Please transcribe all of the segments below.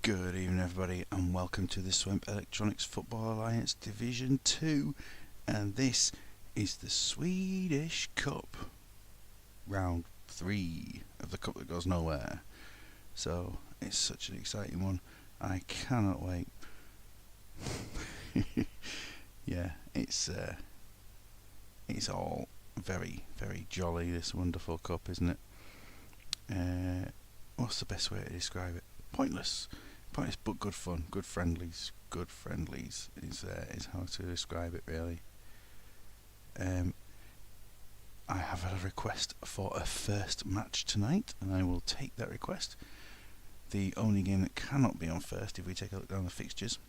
Good evening, everybody, and welcome to the Swemp Electronics Football Alliance Division 2. And this is the Swedish Cup, round 3 of the cup that goes nowhere. So it's such an exciting one. I cannot wait. Yeah, it's all very, very jolly, this wonderful cup, isn't it? What's the best way to describe it? Pointless, but good fun, good friendlies is how to describe it, really. I have had a request for a first match tonight, and I will take that request. The only game that cannot be on first, if we take a look down the fixtures.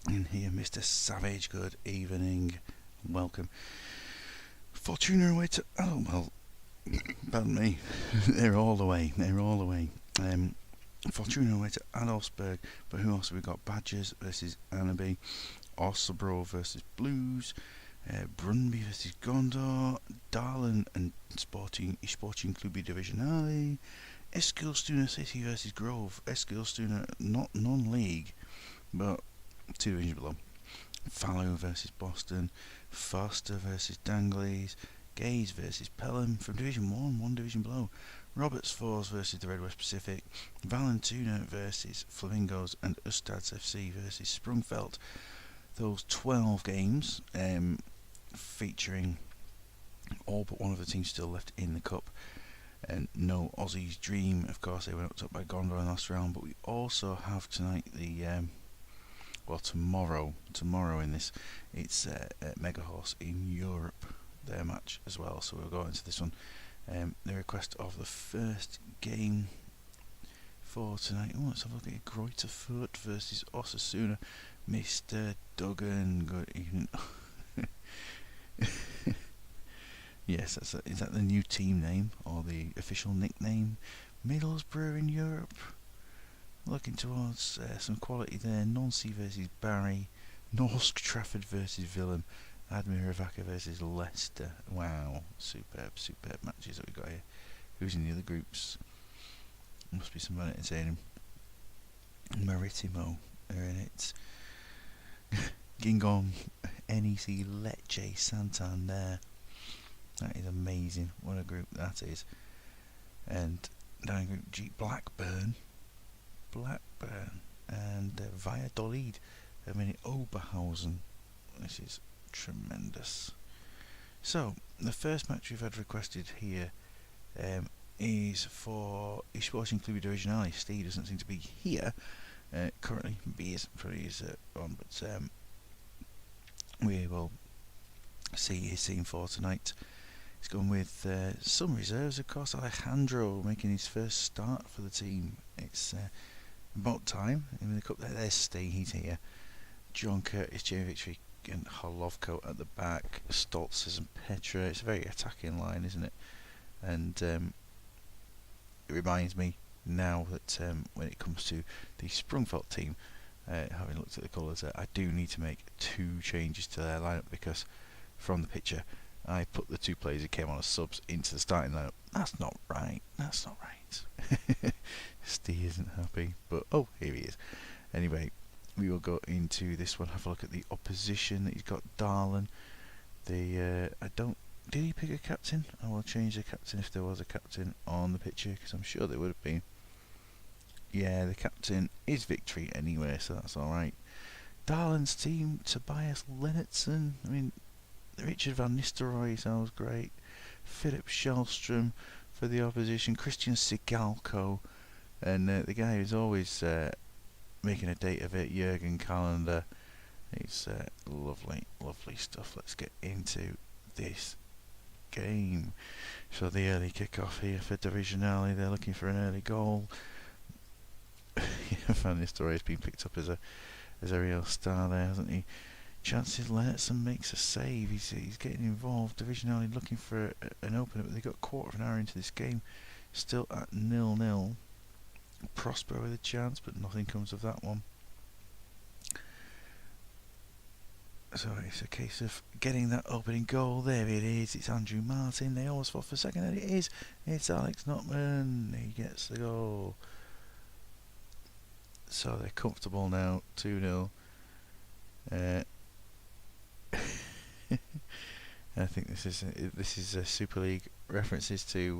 In here, Mr. Savage, good evening, welcome. Fortuna away to, pardon me, they're all the way. Fortuna away to Adolfsberg, but who else have we got? Badgers versus Anneby, Oslobro versus Blues, Brunby versus Gondor, Darlen and Sporting Clube Divisionale, Eskilstuna City versus Grove, Eskilstuna not non-league, but 2 divisions below, Fallow versus Boston, Foster versus Dangleys, Gaze versus Pelham from Division 1 division below, Roberts Falls versus the Red West Pacific, Vallentuna versus Flamingos, and Ustads FC versus Sprungfelt. Those 12 games featuring all but one of the teams still left in the cup. And no Aussie's Dream, of course, they were knocked up by Gondor in the last round, but we also have tonight tomorrow in this, it's Mega Horse in Europe, their match as well, so we'll go into this one. The request of the first game for tonight. Let's have a look at Greuterfurt versus Osasuna. Mr. Duggan, good evening. Yes, is that the new team name or the official nickname? Middlesbrough in Europe. Looking towards some quality there. Nancy versus Barry. Norsk Trafford versus Willem. Admira Vaca versus Leicester. Wow, superb matches that we got here. Who's in the other groups? Must be someone entertaining. Maritimo are in it. Gingon, NEC, Lecce, Santander. That is amazing. What a group that is. And down in Group G, Blackburn, and Valladolid. Oberhausen. This is tremendous. So the first match we've had requested here is for Sporting Clube Divisionale. Steve doesn't seem to be here currently. He's on, but we will see his team for tonight. He's gone with some reserves, of course. Alejandro making his first start for the team. It's about time in the cup. There's Steve, he's here. John Curtis, Jamie Victory, and Holovko at the back, Stoltzes and Petra. It's a very attacking line, isn't it? And it reminds me now that when it comes to the Sprungfelt team, having looked at the colours, I do need to make 2 changes to their lineup, because from the picture I put the 2 players who came on as subs into the starting lineup. That's not right. Steve isn't happy, but here he is. Anyway, we will go into this one, have a look at the opposition. He's got Darlen. Did he pick a captain? I will change the captain if there was a captain on the picture, because I'm sure there would have been. Yeah, the captain is Victory anyway, so that's alright. Darlen's team, Tobias Lennertson. Richard Van Nistelrooy sounds great. Philip Shellstrom for the opposition. Christian Sigalko. And the guy who's always making a date of it, Jürgen Calendar. It's lovely stuff. Let's get into this game. So the early kick-off here for Divisionale. They're looking for an early goal. Van Nistelrooy has been picked up as a real star there, hasn't he? Chances Lennertson makes a save. He's getting involved. Divisionale looking for an opener, but they've got a quarter of an hour into this game. Still at 0-0. Prosper with a chance, but nothing comes of that one. So it's a case of getting that opening goal. There it is. It's Andrew Martin. They almost fought for a second, and it is. It's Alex Notman. He gets the goal. So they're comfortable now, 2-0. I think this is Super League references to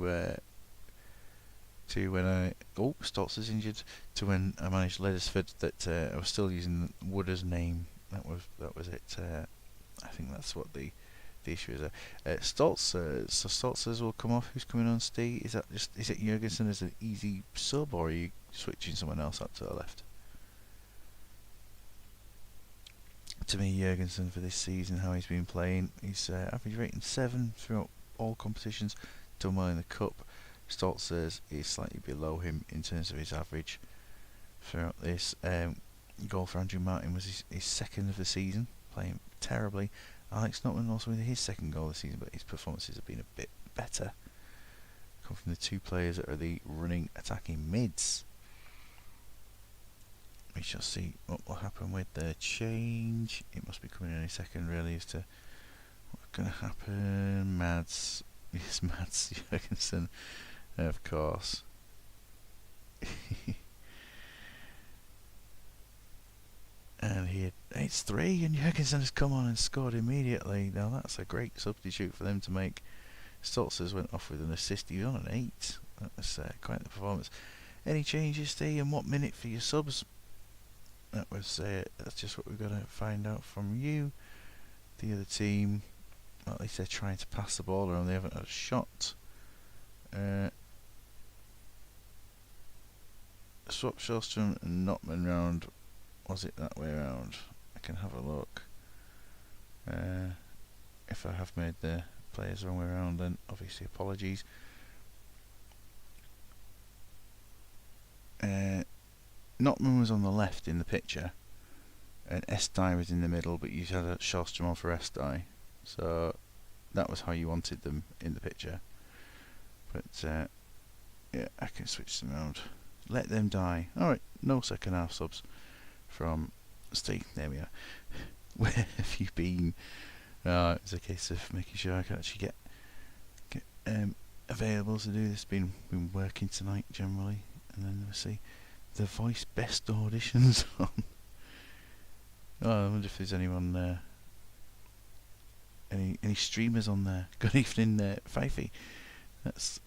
when Stoltz is injured, to when I managed Leddersford, that I was still using Wooder's name. That was it. I think that's what the issue is. Stoltz, so Stoltz's will come off. Who's coming on, Steve? Is it Jurgensen as an easy sub, or are you switching someone else up to the left? To me, Jurgensen for this season, how he's been playing, he's average rating 7 throughout all competitions, done well in the cup. Stoltz is slightly below him in terms of his average throughout this. Goal for Andrew Martin was his second of the season, playing terribly. Alex Notman also with his second goal of the season, but his performances have been a bit better. Come from the two players that are the running attacking mids. We shall see what will happen with the change. It must be coming any second, really, as to what's going to happen. Mads Jurgensen, of course. And it's 3, and Jurgensen has come on and scored immediately. Now that's a great substitute for them to make. Stoltzers went off with an assist. He was on an 8. That was quite the performance. Any changes, Steve, and what minute for your subs? That's just what we've got to find out from you. The other team, well, at least they're trying to pass the ball around. They haven't had a shot. Swap Shellstrom and Notman round. Was it that way around? I can have a look. If I have made the players the wrong way around, then obviously apologies. Notman was on the left in the picture, and Estai was in the middle, but you had a Shellstrom on for Estai, so that was how you wanted them in the picture. But yeah, I can switch them around. Let them die. Alright, no second half subs from Steve. There we are. Where have you been? It's a case of making sure I can actually get available to do this. Been working tonight generally, and then we'll see the Voice Best auditions on. I wonder if there's anyone there. Any streamers on there? Good evening, Fifey. That's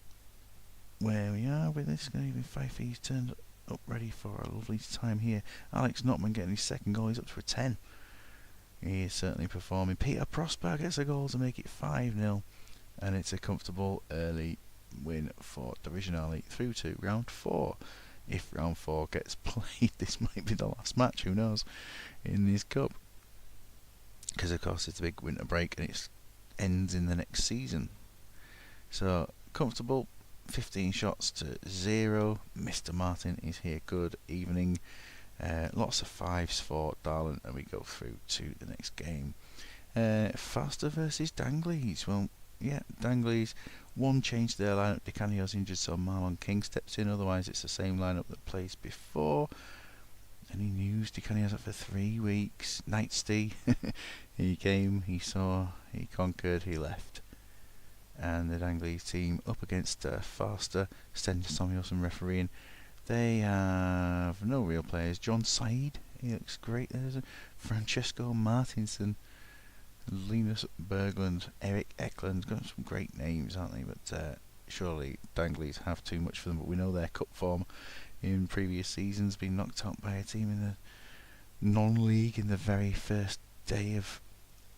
where we are with this. Good evening, Fifey. He's turned up ready for a lovely time here. Alex Notman getting his second goal. He's up to a 10. He is certainly performing. Peter Prosper gets a goal to make it 5-0, and it's a comfortable early win for Divisionale through to round 4. If round 4 gets played, this might be the last match, who knows, in this cup, because of course it's a big winter break and it ends in the next season. So comfortable, 15 shots to 0. Mr. Martin is here. Good evening. Lots of 5s for Darlin, and we go through to the next game. Faster versus Dangley's. Well, yeah, Dangley's. One change to their lineup. DiCanio's injured, so Marlon King steps in. Otherwise, it's the same lineup that plays before. Any news? DiCanio's up for 3 weeks. Nightsty, he came, he saw, he conquered, he left. And the Dangley's team up against Faster. Sten Samuelson refereeing. They have no real players. John Said, he looks great. There's Francesco Martinson, Linus Berglund, Eric Eklund. Got some great names, aren't they? But surely Dangley's have too much for them. But we know their cup form in previous seasons, been knocked out by a team in the non-league in the very first day of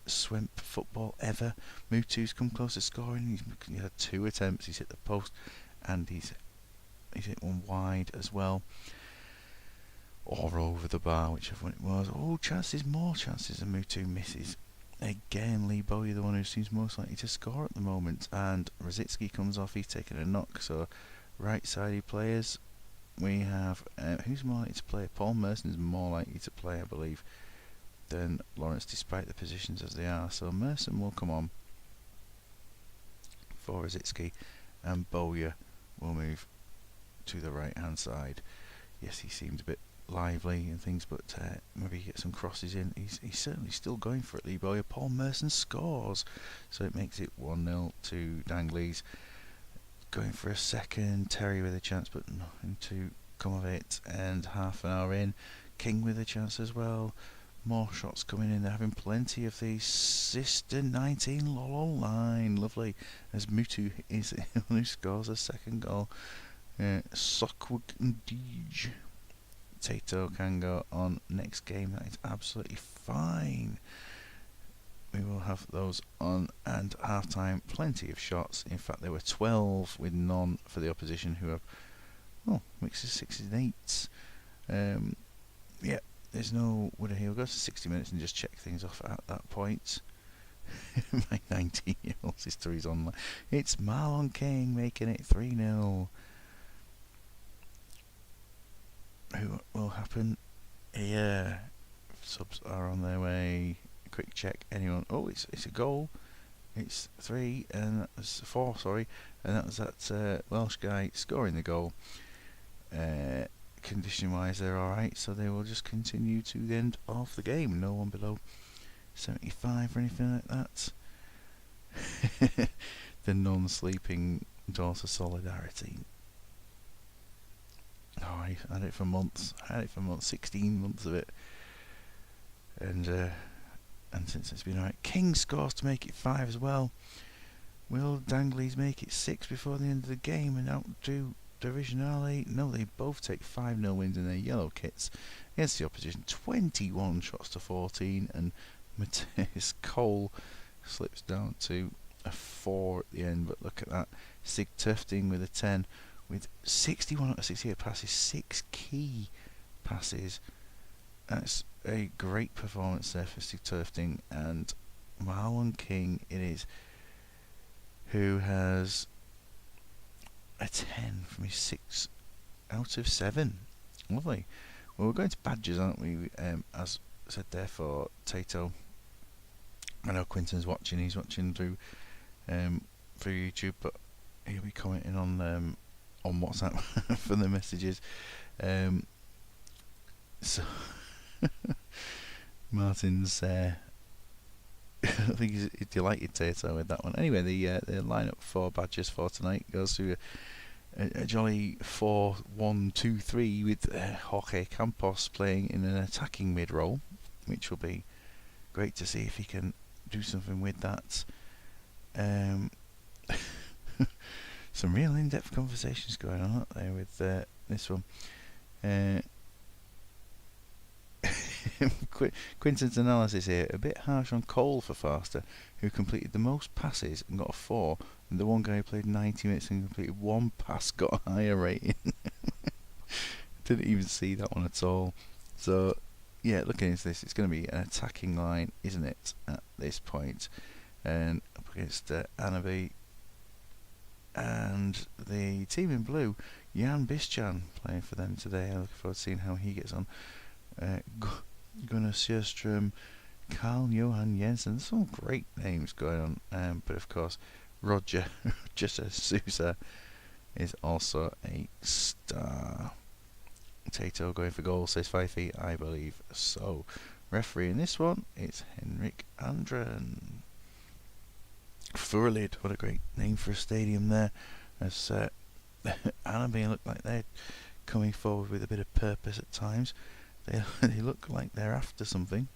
Swemp football ever. Mutu's come close to scoring. He's had 2 attempts. He's hit the post, and he's hit one wide as well, or over the bar, whichever one it was. More chances, and Mutu misses again. Lee Bowyer, the one who seems most likely to score at the moment, and Rosicki comes off. He's taken a knock. So right-sided players, we have who's more likely to play? Paul Merson is more likely to play, I believe, than Lawrence, despite the positions as they are. So Merson will come on for Rosicki, and Bowyer will move to the right hand side. Yes, he seemed a bit lively and things, but maybe get some crosses in. He's certainly still going for it, Lee Bowyer. Paul Merson scores, so it makes it 1-0 to Dangley's. Going for a second, Terry with a chance, but nothing too come of it, and half an hour in, King with a chance as well. More shots coming in. They're having plenty of these. Sister 19 lol line. Lovely. As Mutu is who scores a second goal. Sokwug Ndij. Tato can go on next game. That is absolutely fine. We will have those on, and half time, plenty of shots. In fact, there were 12 with none for the opposition, who have mixes, sixes and eights. Yeah, there's no Would We'll go to 60 minutes and just check things off at that point. My 19-year-old's history's online. It's Marlon King making it 3-0. Who will happen here? Subs are on their way. Quick check. Anyone? Oh, it's a goal. It's 3 and that's 4. Sorry, and that was that Welsh guy scoring the goal. Condition-wise, they're all right, so they will just continue to the end of the game. No one below 75 or anything like that. The non-sleeping daughter solidarity. Oh, I had it for months. 16 months of it, and since it's been alright. King scores to make it 5 as well. Will Danglies make it 6 before the end of the game and outdo Divisionale? No, they both take 5-0 wins in their yellow kits against the opposition. 21 shots to 14, and Matthias Cole slips down to a 4 at the end. But look at that, Sig Tufting with a 10. With 61 out of 68 passes, 6 key passes. That's a great performance there for Sig Tufting. And Marlon King it is, who has a 10 from his 6 out of 7. Lovely. Well, we're going to badges, aren't we? As said there for Tato. I know Quinton's watching. He's watching through YouTube, but he'll be commenting on WhatsApp for the messages. So Martin's I think he's delighted Tato with that one. Anyway, the lineup for badges for tonight goes through a jolly 4-1-2-3 with Jorge Campos playing in an attacking mid role, which will be great to see if he can do something with that. Some real in-depth conversations going on, aren't there, with this one. Quinton's analysis here, a bit harsh on Cole for Faster, who completed the most passes and got a 4, and the one guy who played 90 minutes and completed 1 pass got a higher rating. Didn't even see that one at all. So yeah, looking into this, it's going to be an attacking line, isn't it, at this point, and up against Anabi. And the team in blue, Jan Bischan playing for them today. I'm looking forward to seeing how he gets on. Gunnar Sjöström, Carl Johan Jensen. Some great names going on. But of course, Roger Sousa is also a star. Tato going for goal, says Fifey. I believe so. Referee in this one, it's Henrik Andren. Furlid, what a great name for a stadium there. As Anaby look like they're coming forward with a bit of purpose at times. They look like they're after something.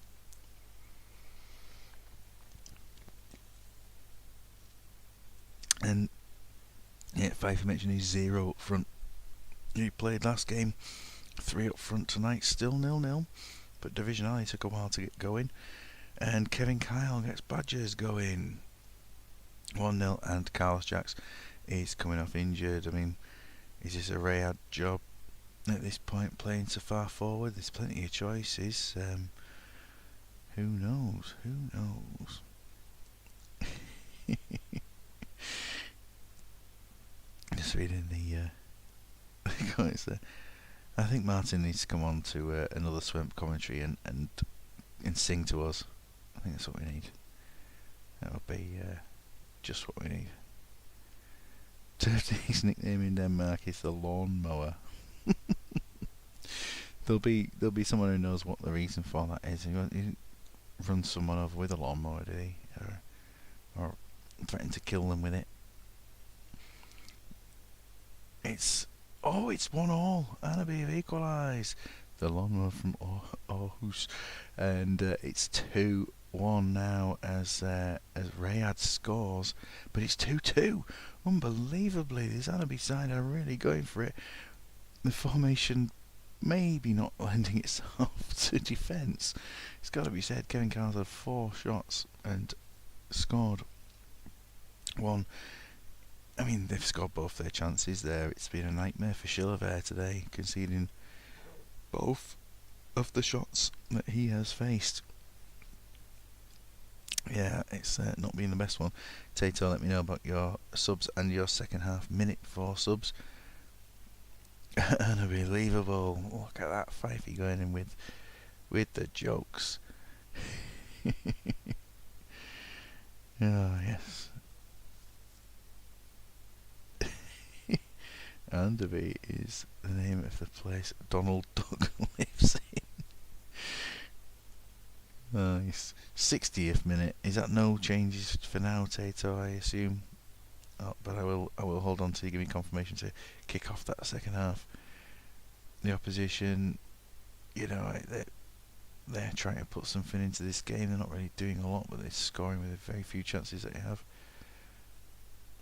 And yeah, Pfeiffer mentioned he's 0 up front. He played last game, 3 up front tonight, still 0-0. But Division I took a while to get going. And Kevin Kyle gets Badgers going. 1-0, and Carlos Jacks is coming off injured. I mean, is this a Rayad job at this point, playing so far forward? There's plenty of choices. Who knows? Just reading the comments there. I think Martin needs to come on to another Swemp commentary and sing to us. I think that's what we need. That would be just what we need. Turtle's nickname in Denmark is the lawnmower. There'll be someone who knows what the reason for that is. He didn't run someone over with a lawnmower, did he? Or threaten to kill them with it. It's Oh, it's 1-1. Annaby have equalised. The lawnmower from Aarhus. And it's 2-1 now as Rayad scores. But it's 2-2. Unbelievably, this Annaby side are really going for it. The formation maybe not lending itself to defence. It's got to be said, Kevin Carl's had 4 shots and scored 1. I mean, they've scored both their chances there. It's been a nightmare for Schillever today, conceding both of the shots that he has faced. Yeah, it's not been the best one. Tato, let me know about your subs and your second half minute 4 subs. Unbelievable. Look at that Fifey going in with the jokes. Oh, yes. Anderby is the name of the place Donald Duck lives in. Nice. 60th minute. Is that no changes for now, Tato, I assume? Oh, but I will hold on till you give me confirmation to kick off that second half. The opposition, you know, they're trying to put something into this game. They're not really doing a lot, but they're scoring with the very few chances that they have.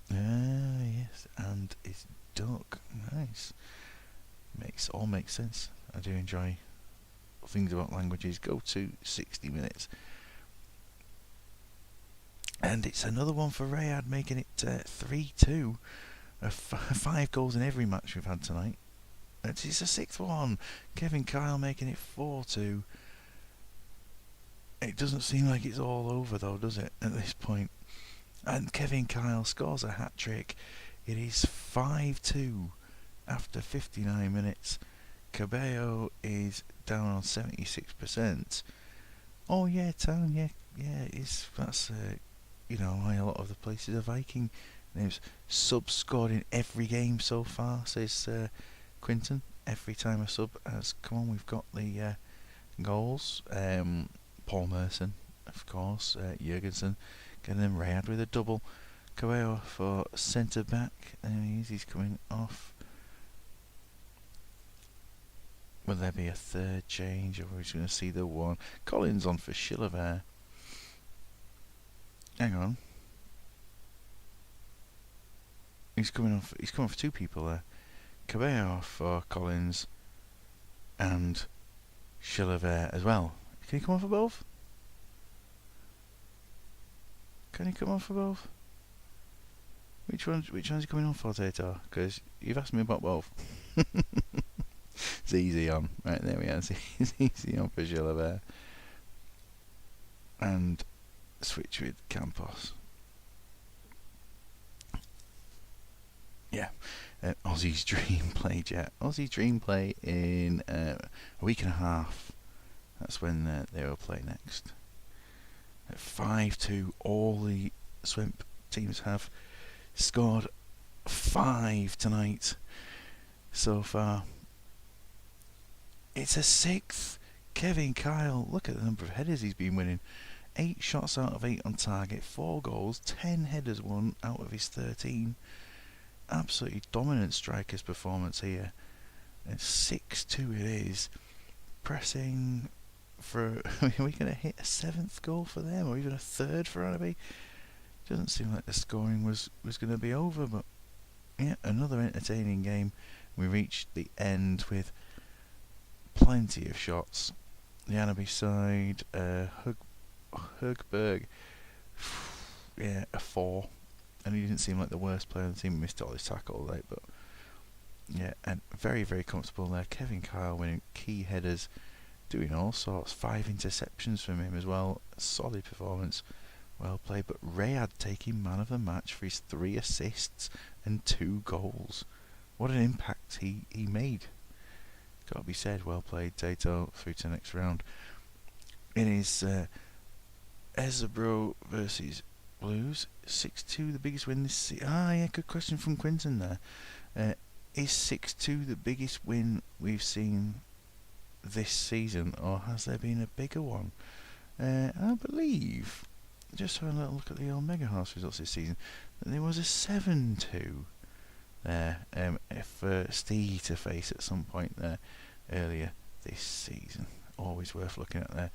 Yes, and it's Duck. Nice. All makes sense. I do enjoy things about languages. Go to 60 minutes. And it's another one for Rayad, making it 3-2. 5 goals in every match we've had tonight. It's a 6th one. Kevin Kyle making it 4-2. It doesn't seem like it's all over though, does it, at this point? And Kevin Kyle scores a hat-trick. It is 5-2 after 59 minutes. Cabello is down on 76%. Oh yeah, Town, yeah, that's you know, why a lot of the places are Viking names. Sub scored in every game so far, says Quinton. Every time a sub has come on, we've got the goals. Paul Merson, of course, Jurgensen, getting them Rayad with a double. Cabello for centre back. There he is, he's coming off. Will there be a third change, or are we just going to see the one? Collins on for Schillever. Hang on. He's coming off for 2 people there. Cabello for Collins and Schillever as well. Can he come on for both? Can he come on for both? Which one's he coming on for, Tato? Because you've asked me about both. It's easy on. Right, there we are. It's easy on for Schillever. And switch with Campos. Yeah. Aussie's Dream Play, Jet. Aussie's Dream Play in a week and a half. That's when they will play next. At 5-2, all the Swemp teams have scored 5 tonight so far. It's a 6th. Kevin Kyle, look at the number of headers he's been winning. 8 shots out of 8 on target, 4 goals, 10 headers won out of his 13. Absolutely dominant striker's performance here. And 6-2 it is. Pressing for... are we going to hit a 7th goal for them, or even a 3rd for Annaby? Doesn't seem like the scoring was going to be over, but yeah, another entertaining game. We reached the end with plenty of shots. The Annaby side, Hugberg, yeah, a 4. And he didn't seem like the worst player on the team. Missed all his tackle, right? But yeah, and very, very comfortable there. Kevin Kyle winning key headers, doing all sorts. 5 interceptions from him as well. Solid performance, well played. But Rayad taking man of the match for his 3 assists and 2 goals. What an impact he made. Got to be said, well played, Tato. Through to the next round. It is Ezebro versus Blues. 6-2 the biggest win this season. Yeah, good question from Quinton there. Is 6-2 the biggest win we've seen this season, or has there been a bigger one? I believe, just having a little look at the old Mega Horse results this season, that there was a 7-2 there. For Steve to face at some point there earlier this season. Always worth looking at there.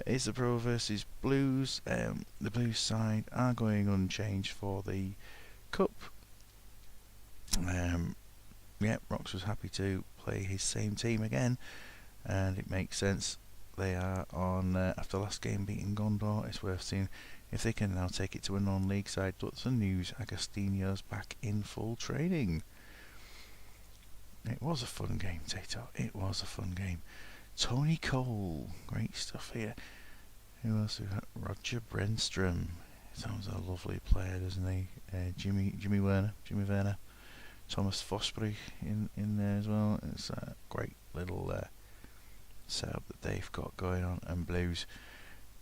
Isabro versus Blues. The Blues side are going unchanged for the Cup. Rox was happy to play his same team again, and it makes sense. They are on, after last game beating Gondor, it's worth seeing if they can now take it to a non-league side. What's the news? Agostinho's back in full training. It was a fun game, Tato. It was a fun game. Tony Cole, great stuff here. Who else we got? Roger Brenstrom. Sounds a lovely player, doesn't he? Jimmy Werner. Thomas Fosbury in there as well. It's a great little setup that they've got going on. And Blues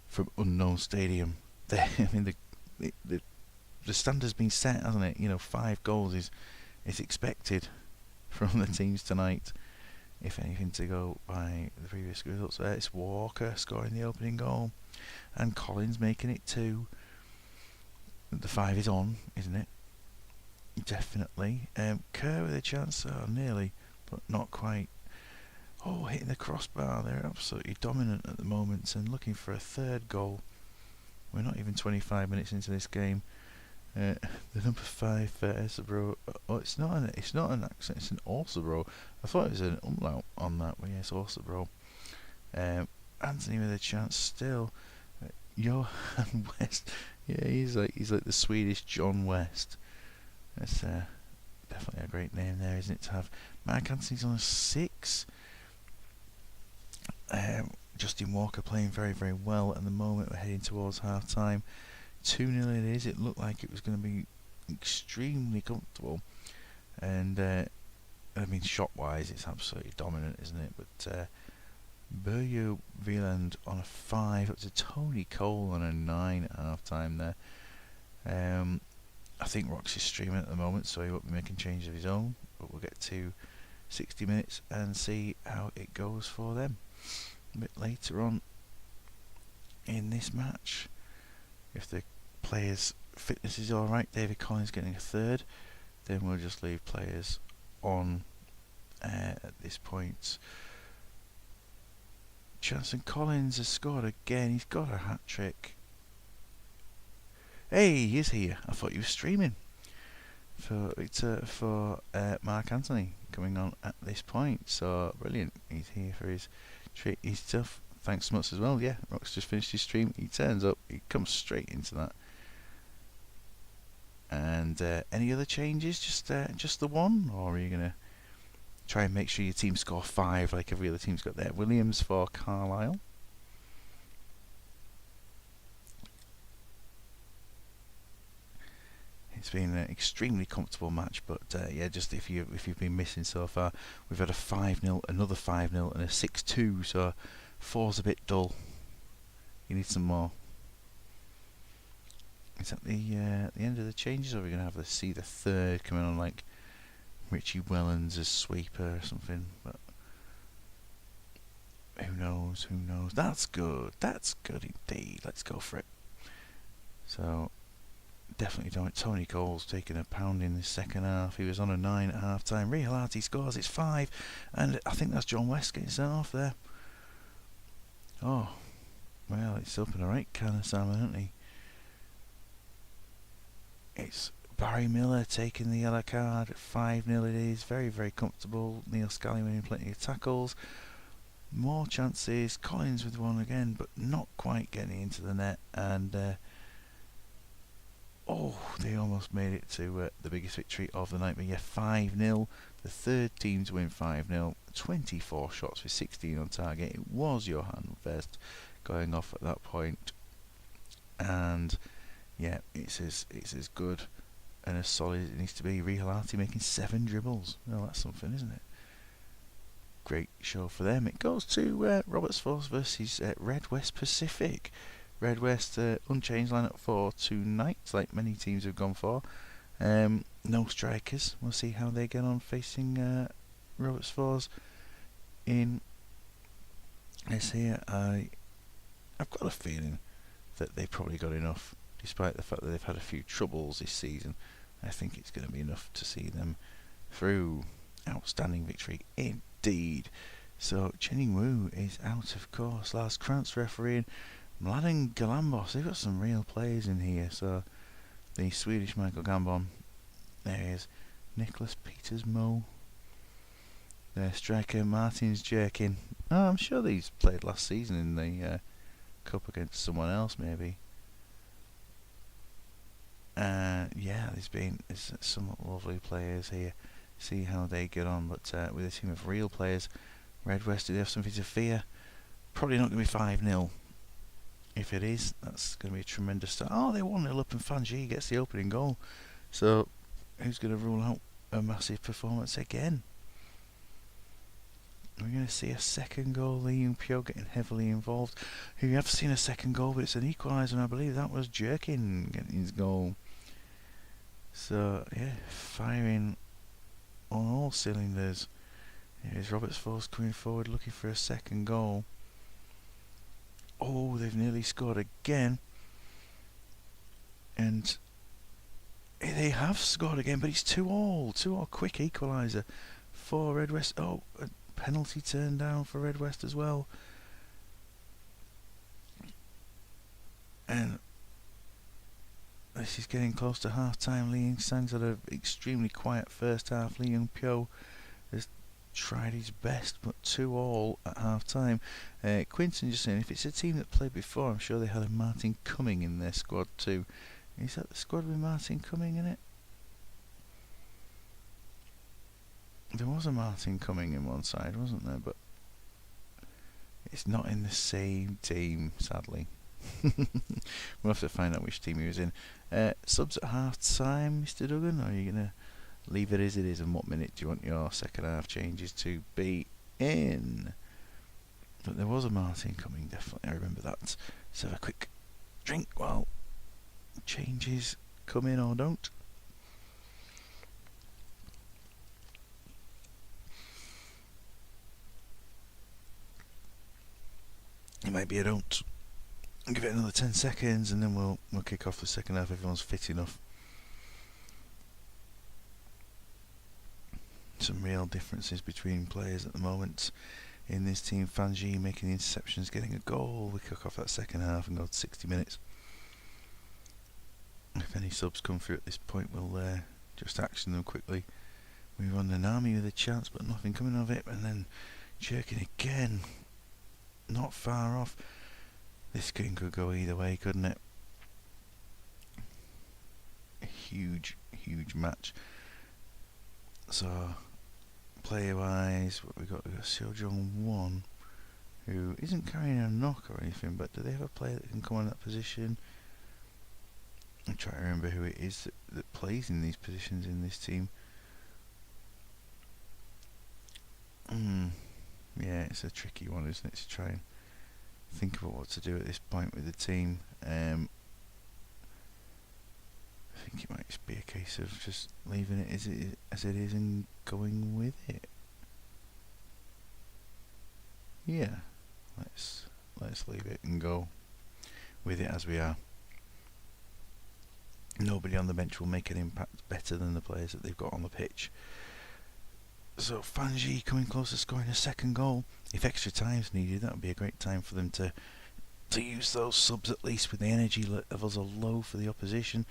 from unknown stadium. I mean, the standard's been set, hasn't it? 5 goals is expected from the teams tonight. If anything to go by the previous results there, it's Walker scoring the opening goal and Collins making it 2. The 5 is on, isn't it? Definitely. Kerr with a chance, nearly, but not quite. Hitting the crossbar. They're absolutely dominant at the moment and looking for a 3rd goal. We're not even 25 minutes into this game. The number 5 for Esabro. It's not an accent. It's an Orsabro. I thought it was an umlaut on that, but yes, Orsabro. Anthony with a chance still. Johan West. Yeah, he's like the Swedish John West. That's definitely a great name there, isn't it? To have Mark Anthony's on a 6. Justin Walker playing very, very well at the moment. We're heading towards half time. 2-0 it is. It looked like it was going to be extremely comfortable, and shot wise it's absolutely dominant, isn't it? But Burjo Wieland on a 5, up to Tony Cole on a 9 at half time there. I think Roxy's streaming at the moment, so he won't be making changes of his own, but we'll get to 60 minutes and see how it goes for them a bit later on in this match. If the players' fitness is alright, David Collins getting a 3rd, then we'll just leave players on at this point. Jansen Collins has scored again. He's got a hat-trick. Hey, he's here. I thought you were streaming. For Mark Anthony coming on at this point. So brilliant. He's here for his treat. His stuff. Thanks so much as well. Yeah, Rock's just finished his stream. He turns up. He comes straight into that. And any other changes? Just the one, or are you gonna try and make sure your team score 5 like every other team's got there? Williams for Carlisle. It's been an extremely comfortable match, but just if you've been missing so far, we've had a 5-0, another 5-0, and a 6-2. So 4's a bit dull. You need some more. Is that the end of the changes, or are we going to have to see the 3rd coming on, like Richie Wellens as sweeper or something? But who knows? That's good indeed. Let's go for it. So definitely don't. Tony Cole's taking a pound in the second half. He was on a 9 at half time. Real Artie scores. It's 5, and I think that's John West getting sent off there. Oh, well, it's up in a right can of salmon, isn't he? It's Barry Miller taking the yellow card. 5-0 it is. Very, very comfortable. Neil Scally winning plenty of tackles. More chances. Collins with one again, but not quite getting into the net. And they almost made it to the biggest victory of the night. But yeah, 5-0. The 3rd team to win 5-0. 24 shots with 16 on target. It was Johan West going off at that point. And yeah, it's as good and as solid as it needs to be. Real Artie making 7 dribbles. Well, that's something, isn't it? Great show for them. It goes to Roberts Force versus Red West Pacific. Red West unchanged lineup for tonight, like many teams have gone for. No strikers. We'll see how they get on facing Roberts Force in this here. I've got a feeling that they probably got enough, despite the fact that they've had a few troubles this season. I think it's going to be enough to see them through. Outstanding victory indeed. So Chen Wu is out, of course. Lars Krantz refereeing. Mladen Galambos, they've got some real players in here. So the Swedish Michael Gambon, there he is. Nicholas Petersmo, their striker Martins Jerkin. Oh, I'm sure these played last season in the cup against someone else, maybe. Yeah, there's some lovely players here. See how they get on, but with a team of real players, Red West, do they have something to fear? Probably not going to be 5-0. If it is, that's going to be a tremendous start. Oh, they're 1-0 up and Fanji gets the opening goal. So, who's going to rule out a massive performance again? We're going to see a second goal. Lee Young Pyo getting heavily involved. We have seen a second goal, but it's an equaliser, and I believe that was Jerkin getting his goal. So, yeah, firing on all cylinders. Here's Roberts Force coming forward looking for a second goal. Oh, they've nearly scored again. And they have scored again, but it's 2-2. 2-2 quick equaliser for Red West. Oh, a penalty turned down for Red West as well. And this is getting close to half time. Lee Ying Sang's had an extremely quiet first half. Lee Young Pyo has tried his best, but 2-2 at half time. Quinton just saying, if it's a team that played before, I'm sure they had a Martin Cumming in their squad too. Is that the squad with Martin Cumming in it? There was a Martin Cumming in one side, wasn't there? But it's not in the same team, sadly. We'll have to find out which team he was in. Subs at half time, Mr. Duggan, or are you going to leave it as it is? And what minute do you want your second half changes to be in? But there was a Martin Cumming, definitely, I remember that. Let's have a quick drink while changes come in or don't. It might be a don't. Give it another 10 seconds and then we'll kick off the second half if everyone's fit enough. Some real differences between players at the moment in this team. Fanji making the interceptions, getting a goal. We kick off that second half and go to 60 minutes. If any subs come through at this point, we'll just action them quickly. Move on to Nami with a chance, but nothing coming of it. And then Jerkin again. Not far off. This game could go either way, couldn't it? A huge match. So, player-wise, what we got? We got Seo Jong Won, who isn't carrying a knock or anything, but do they have a player that can come on that position? I'm trying to remember who it is that plays in these positions in this team. Yeah, it's a tricky one, isn't it, to try and think about what to do at this point with the team. I think it might just be a case of just leaving it as it is and going with it. Yeah, let's leave it and go with it as we are. Nobody on the bench will make an impact better than the players that they've got on the pitch. So Fanji coming close to scoring a second goal. If extra time's needed, that would be a great time for them to use those subs at least when the energy levels are low for the opposition,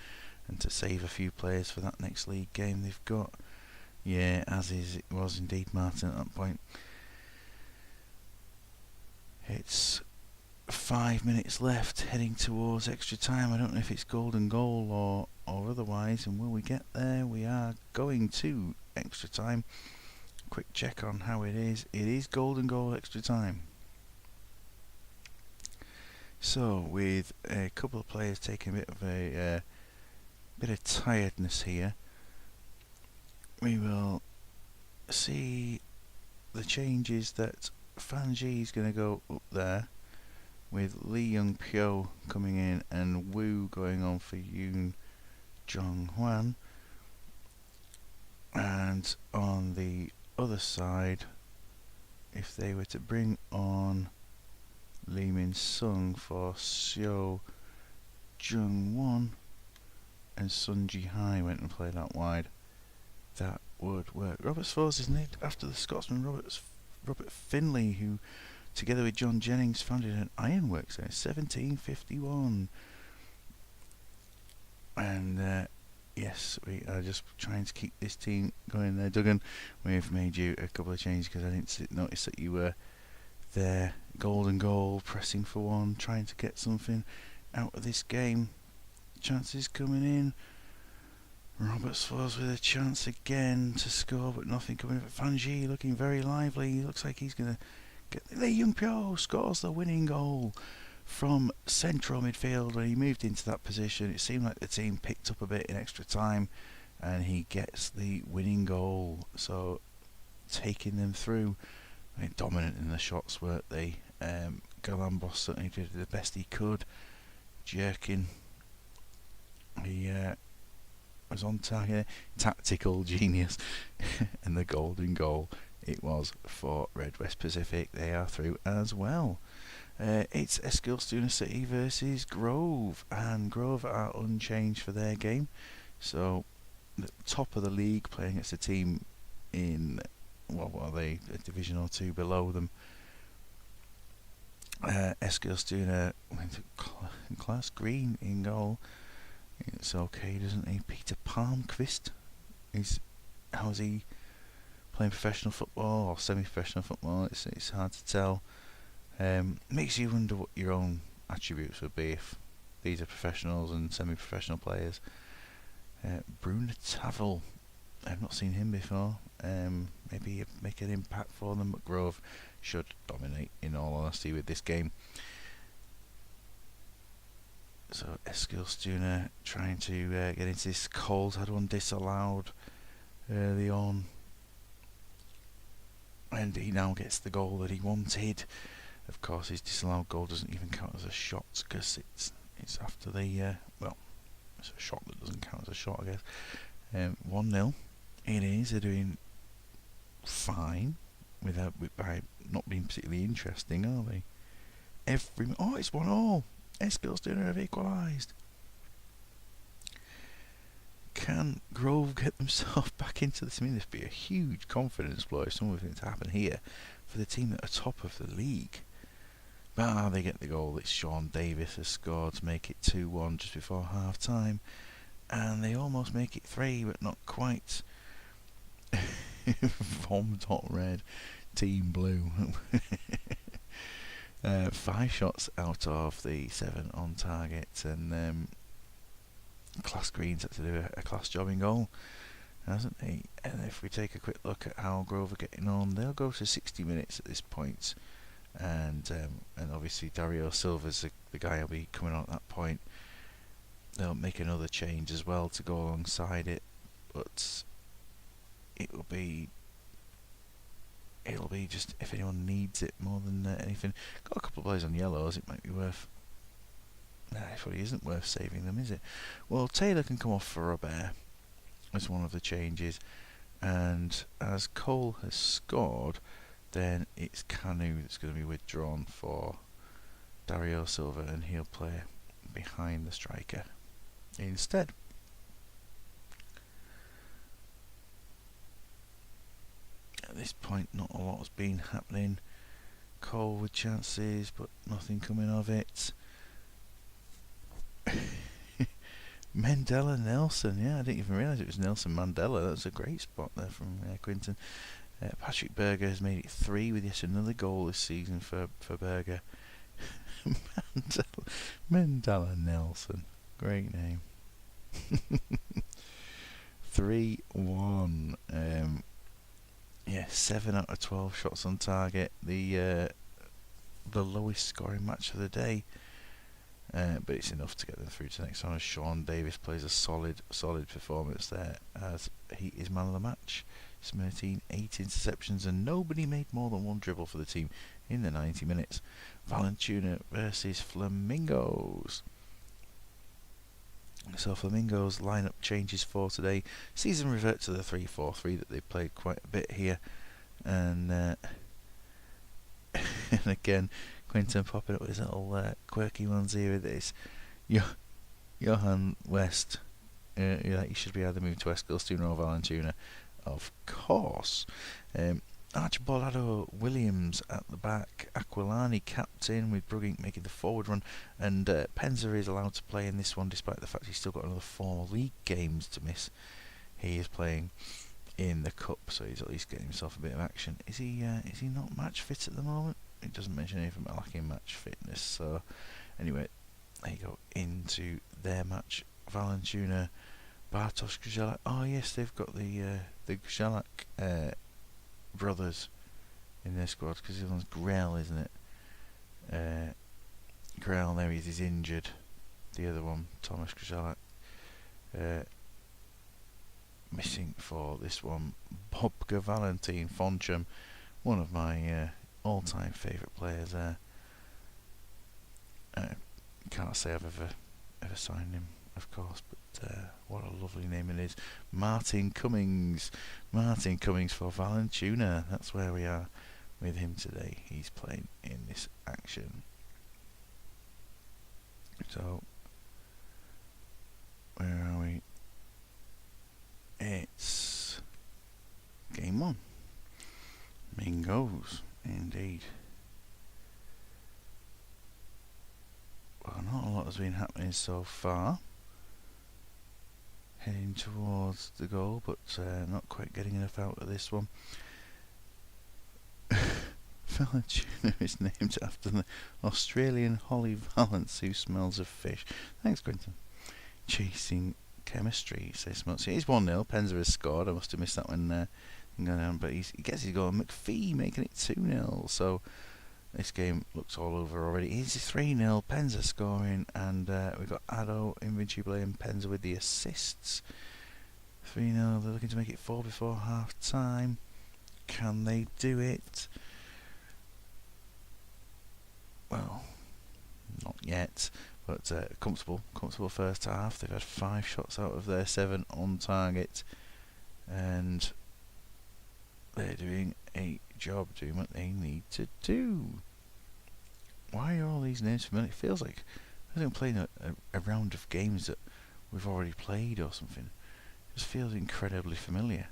and to save a few players for that next league game they've got. Yeah, as is, it was indeed Martin at that point. It's 5 minutes left, heading towards extra time. I don't know if it's golden goal or otherwise, and will we get there? We are going to extra time. Quick check on how it is. It is golden goal extra time. So, with a couple of players taking a bit of tiredness here, we will see the changes that Fanji is going to go up there, with Lee Young Pyo coming in and Wu going on for Yoon Jong Hwan. And on the other side, if they were to bring on Lee Min Sung for Seo Jung Won, and Sun Ji Hai went and played out wide, that would work. Robert Sfords is named after the Scotsman Robert Finlay, who, together with John Jennings, founded an ironworks in 1751. And yes, we are just trying to keep this team going there. Duggan, we've made you a couple of changes because I didn't notice that you were there. Golden goal, pressing for one, trying to get something out of this game. Chances coming in. Robert Sfords with a chance again to score, but nothing coming. Fanji looking very lively. He looks like he's going to get... Lee Young-pyo scores the winning goal from central midfield. When he moved into that position, it seemed like the team picked up a bit in extra time, and he gets the winning goal. So, taking them through. I mean, dominant in the shots, weren't they? Galambos certainly did the best he could. Jerkin, he was on target. Tactical genius. And the golden goal, it was for Red West Pacific. They are through as well. It's Eskilstuna City versus Grove, and Grove are unchanged for their game. So, the top of the league, playing against a team in, what are they, a division or two below them. Eskilstuna went to Klaus Green in goal. It's okay, doesn't he? Peter Palmqvist. How's he playing professional football or semi-professional football? It's hard to tell. Makes you wonder what your own attributes would be if these are professionals and semi-professional players. Bruno Tavel, I've not seen him before. Maybe make an impact for them, but Grove should dominate, in all honesty, with this game. So Eskilstuna trying to get into this. Coles had one disallowed early on, and he now gets the goal that he wanted. Of course, his disallowed goal doesn't even count as a shot because it's after the it's a shot that doesn't count as a shot, I guess. 1-0. It is. They're doing fine by not being particularly interesting, are they? It's 1-1. Eskilstuna have equalised. Can Grove get themselves back into this? I mean, this would be a huge confidence blow if something was to happen here for the team that are top of the league. But they get the goal. It's Sean Davis has scored to make it 2-1 just before half time, and they almost make it 3, but not quite. Vom.red, Team Blue. 5 shots out of the 7 on target, and Class Green's had to do a class job in goal, hasn't he? And if we take a quick look at how Grove are getting on, they'll go to 60 minutes at this point, and obviously Dario Silva's the guy who'll be coming on at that point. They'll make another change as well to go alongside it, but it'll be just if anyone needs it more than anything. Got a couple of players on yellows, it might be worth... Nah, it probably isn't worth saving them, is it? Well, Taylor can come off for Robert as one of the changes, and as Cole has scored, then it's Canu that's going to be withdrawn for Dario Silva, and he'll play behind the striker instead. At this point, not a lot has been happening. Cole with chances, but nothing coming of it. Mandela Nelson, yeah, I didn't even realise it was Nelson Mandela. That's a great spot there from Quinton. Patrick Berger has made it 3 with yet another goal this season for Berger. Mandela Nelson, great name. 3-1. 7 out of 12 shots on target. The lowest scoring match of the day. But it's enough to get them through to the next one, as Sean Davis plays a solid performance there, as he is man of the match. 8 interceptions, and nobody made more than one dribble for the team in the 90 minutes. Valencia versus Flamingos. So Flamingos lineup changes for today. Season revert to the 3-4-3 that they played quite a bit here, and and again Quinton popping up with his little quirky ones here. This Johan West, he should be either moved to Eskilstuna or Valencia. of course. Archibaldo Williams at the back, Aquilani captain with Brugging making the forward run, and Penza is allowed to play in this one despite the fact he's still got another 4 league games to miss. He is playing in the cup, so he's at least getting himself a bit of action. Is he not match fit at the moment? It doesn't mention anything about lacking match fitness. So anyway, they go into their match. Valentuna, Bartosz Grzelak. Oh yes, they've got the Grzelak brothers in their squad, because the one's Grell, isn't it? Grell, there he is injured. The other one, Thomas Grzelak, missing for this one. Bobka Valentin Foncham, one of my all-time favourite players there. Can't say I've ever signed him, of course, but what a lovely name it is. Martin Cummings for Valentuna. That's where we are with him today. He's playing in this action. So where are we? It's game 1. Mingos, indeed. Well, not a lot has been happening so far. Heading towards the goal, but not quite getting enough out of this one. Valentuna is named after the Australian Holly Valance, who smells of fish. Thanks, Quentin. Chasing chemistry, says Smuts. It is 1-0. Penza has scored. I must have missed that one going on, but he gets his goal. McPhee making it 2-0. So this game looks all over already. It's 3-0. Penza scoring, and we've got Addo, Invincible, and Penza with the assists. 3-0. They're looking to make it 4 before half time. Can they do it? Well, not yet, but comfortable first half. They've had 5 shots out of their 7 on target, and they're doing a job, doing what they need to do. Why are all these names familiar? It feels like I think I'm playing a round of games that we've already played or something. It just feels incredibly familiar.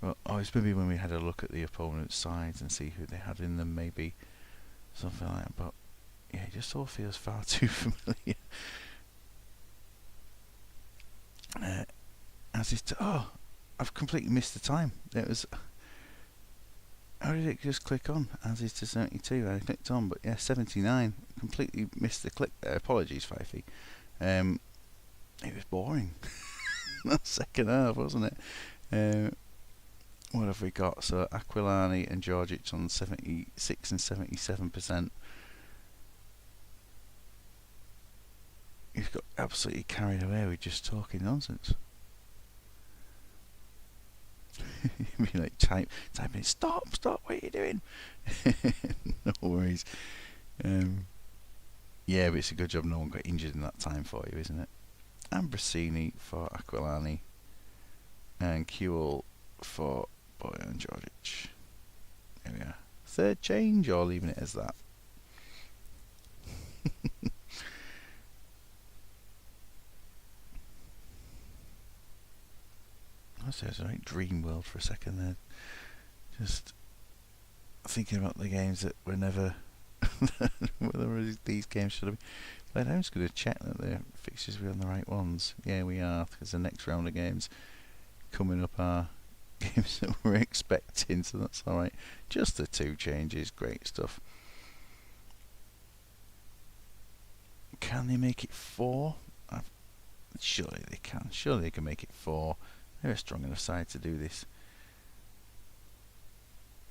Well, it's maybe when we had a look at the opponent's sides and see who they had in them, maybe something like that. But yeah, it just all feels far too familiar. I've completely missed the time. It was. How did it just click on? As is to 72. I clicked on, but yeah, 79. Completely missed the click there. Apologies, Fifey. It was boring. That second half, wasn't it? What have we got? So Aquilani and Georgic on 76 and 77%. You've got absolutely carried away with just talking nonsense. You'd be like typing, stop, what are you doing? No worries. Yeah, but it's a good job no one got injured in that time for you, isn't it? Ambrosini for Aquilani, and Kewell for Bojan Djordjic. There we are. Third change, or leaving it as that? I was right, dream world for a second there. Just thinking about the games that were never whether these games should have been played. I'm just going to check that the fixtures were on the right ones. Yeah, we are, because the next round of games coming up are games that we're expecting, so that's alright. Just the 2 changes, great stuff. Can they make it 4? Surely they can. Surely they can make it 4. They're a strong enough side to do this.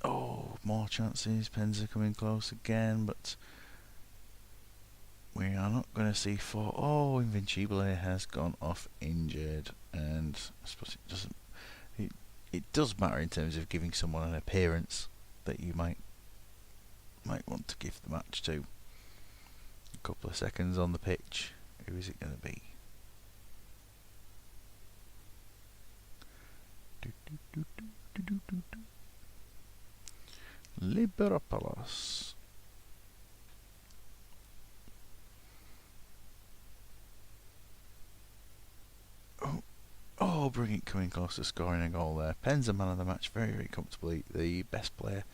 Oh, more chances. Penza coming close again, but we are not going to see 4. Oh, Invincible has gone off injured, and I suppose it doesn't. It does matter in terms of giving someone an appearance that you might want to give the match to. A couple of seconds on the pitch. Who is it going to be? Liberopoulos. Oh, Brilliant coming close to scoring a goal there. Penn's a man of the match very, very comfortably. The best player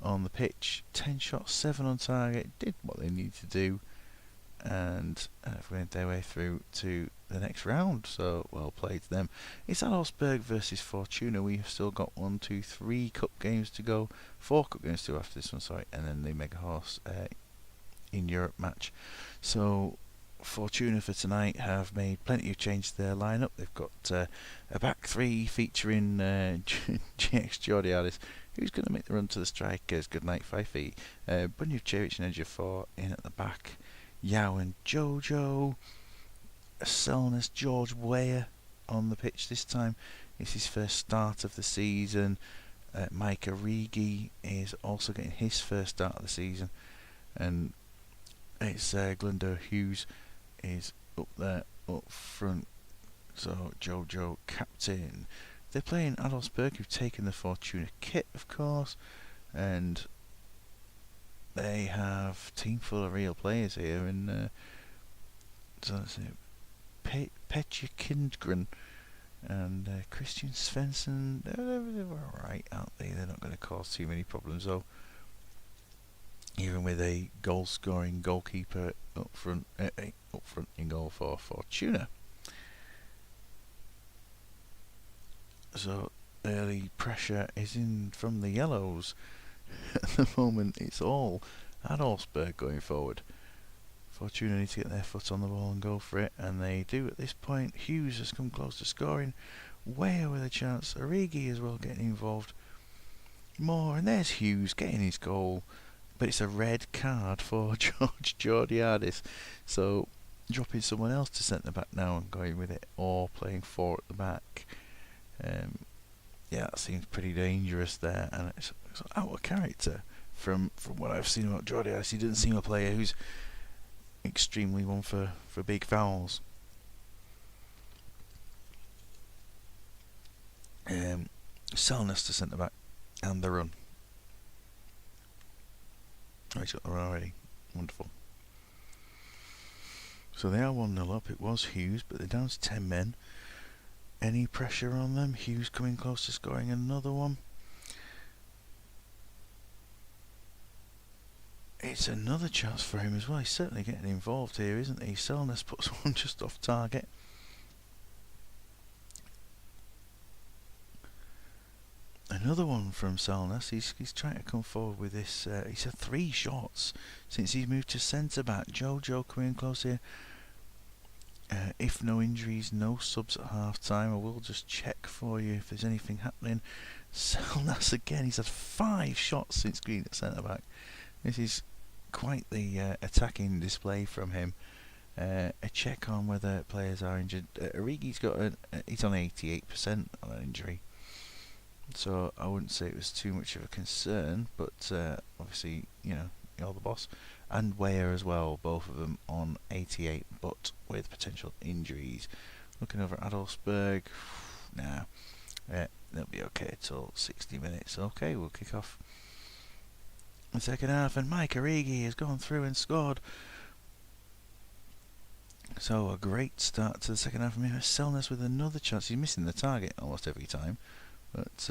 on the pitch. 10 shots, 7 on target. Did what they needed to do. And have went their way through to the next round. So well played to them. It's Adolfsberg versus Fortuna. We've still got 1, 2, 3 cup games to go. 4 cup games to go after this one, sorry. And then the Mega Horse in Europe match. So Fortuna for tonight have made plenty of change to their lineup. They've got a back three featuring GX Georgiadis, who's going to make the run to the strikers. Good night, 5 feet. Bunjevcevic and Ejiofor in at the back. Yao and Jojo. Selness, George Weah on the pitch this time. It's his first start of the season. Mike Origi is also getting his first start of the season. And it's Glundo Hughes is up there, up front. So Jojo captain. They're playing Adolfsberg, who've taken the Fortuna kit, of course, and they have a team full of real players here. And so let's see, Petja Kindgren and Christian Svensson. They're alright, aren't they? They're not going to cause too many problems, though. Even with a goal-scoring goalkeeper up front in goal for Fortuna. So early pressure is in from the yellows. At the moment, it's all Adolfsberg going forward. Fortuna need to get their foot on the ball and go for it, and they do at this point. Hughes has come close to scoring. Weah with a chance. Origi as well getting involved. More, and there's Hughes getting his goal. But it's a red card for George Georgiadis. So dropping someone else to centre back now and going with it, or playing 4 at the back. Yeah, that seems pretty dangerous there, and it's out of character from what I've seen about Georgiadis. He doesn't seem a player who's extremely one for big fouls. Selness to centre back and the run. Oh, he's got the run already. Wonderful. So they are 1-0 up. It was Hughes, but they're down to 10 men. Any pressure on them? Hughes coming close to scoring another one. It's another chance for him as well. He's certainly getting involved here, isn't he? Selness puts one just off target. Another one from Selness. He's trying to come forward with this. He's had 3 shots since he's moved to centre back. Jojo coming close here. If no injuries, no subs at half time. I will just check for you if there's anything happening. Selness again. He's had 5 shots since green at centre back. This is quite the attacking display from him. A check on whether players are injured. Origi's got he's on 88% on an injury. So I wouldn't say it was too much of a concern, but obviously, you're the boss. And Weah as well, both of them on 88, but with potential injuries. Looking over at Adolfsberg, nah, they'll be okay till 60 minutes. Okay, we'll kick off the second half, and Mike Origi has gone through and scored. So a great start to the second half from him. Selness with another chance. He's missing the target almost every time. But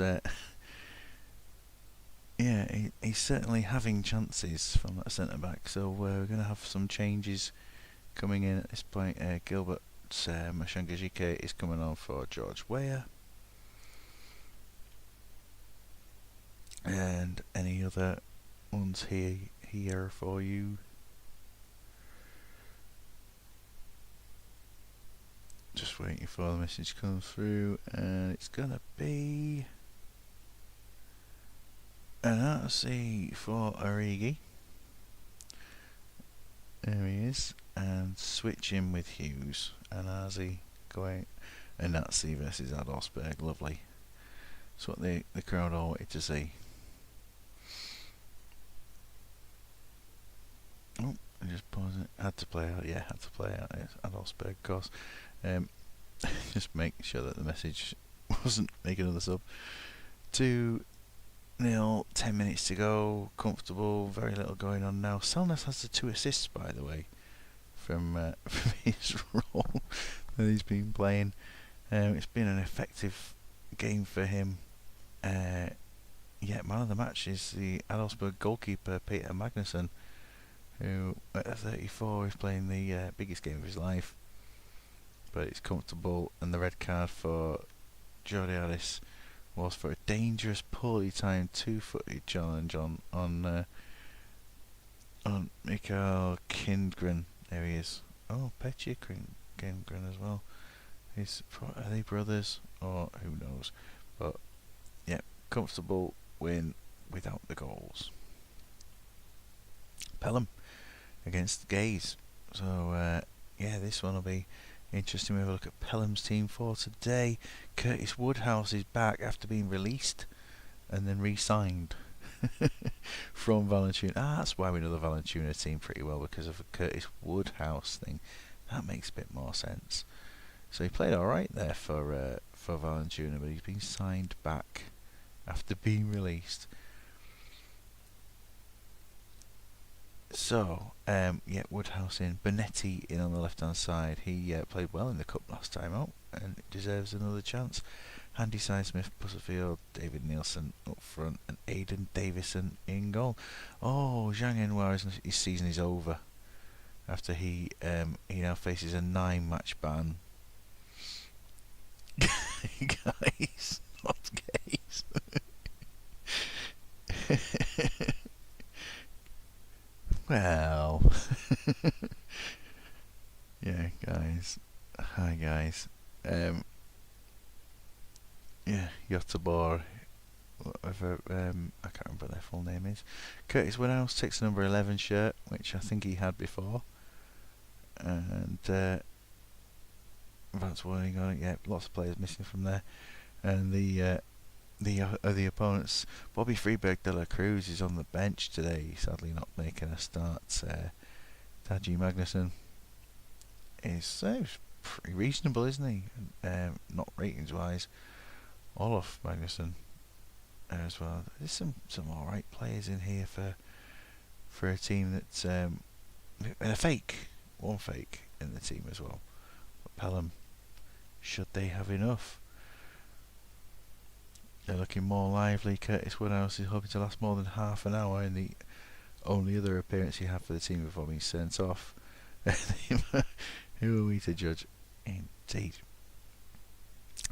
yeah, he's certainly having chances from that centre back. So we're going to have some changes coming in at this point. Gilbert Mashangajike is coming on for George Weah. And any other ones here for you? Just waiting for the message to come through, and it's gonna be an RC for Origi. There he is, and switch in with Hughes. And RZ going, and Nazi versus Adolfsberg. Lovely. That's what the crowd all wanted to see. Oh, I just paused it. Had to play out. Yeah, had to play out. Yes, Adolfsberg, of course. Just make sure that the message wasn't making another sub. 2-0, 10 minutes to go. Comfortable, very little going on now. Selness has the 2 assists, by the way, from his role that he's been playing. It's been an effective game for him. Man of the match is the Adolfsberg goalkeeper Peter Magnusson, who at 34 is playing the biggest game of his life. But it's comfortable, and the red card for Jordi Harris was for a dangerous, poorly timed two-footed challenge on Mikael Kindgren. There he is. Oh, Petya Kindgren as well. Are they brothers, or who knows? But yeah, comfortable win without the goals. Pelham against Gaze. So this one will be interesting. We have a look at Pelham's team for today. Curtis Woodhouse is back after being released and then re-signed from Vallentuna. That's why we know the Vallentuna team pretty well, because of the Curtis Woodhouse thing. That makes a bit more sense. So he played alright there for Vallentuna, but he's been signed back after being released. So, Woodhouse in, Bonetti in on the left-hand side. He played well in the cup last time out and deserves another chance. Andy Smith, Butterfield, David Nielsen up front, and Aidan Davison in goal. Oh, Zhang Enhua, his season is over after he now faces a 9-match ban. Guys, not gays. Well, yeah, guys. Hi, guys. Göteborg, whatever. I can't remember what their full name is. Curtis Woodhouse takes the number 11 shirt, which I think he had before, and that's worrying on it. Yeah, lots of players missing from there, and the opponents. Bobby Freeberg de la Cruz is on the bench today, sadly not making a start. Taji Magnusson is pretty reasonable, isn't he? Not ratings wise. Olof Magnusson as well. There's some alright players in here for a team that's and one fake in the team as well. But Pelham, should they have enough? They're looking more lively. Curtis Woodhouse is hoping to last more than half an hour in the only other appearance he had for the team before being sent off. Who are we to judge? Indeed.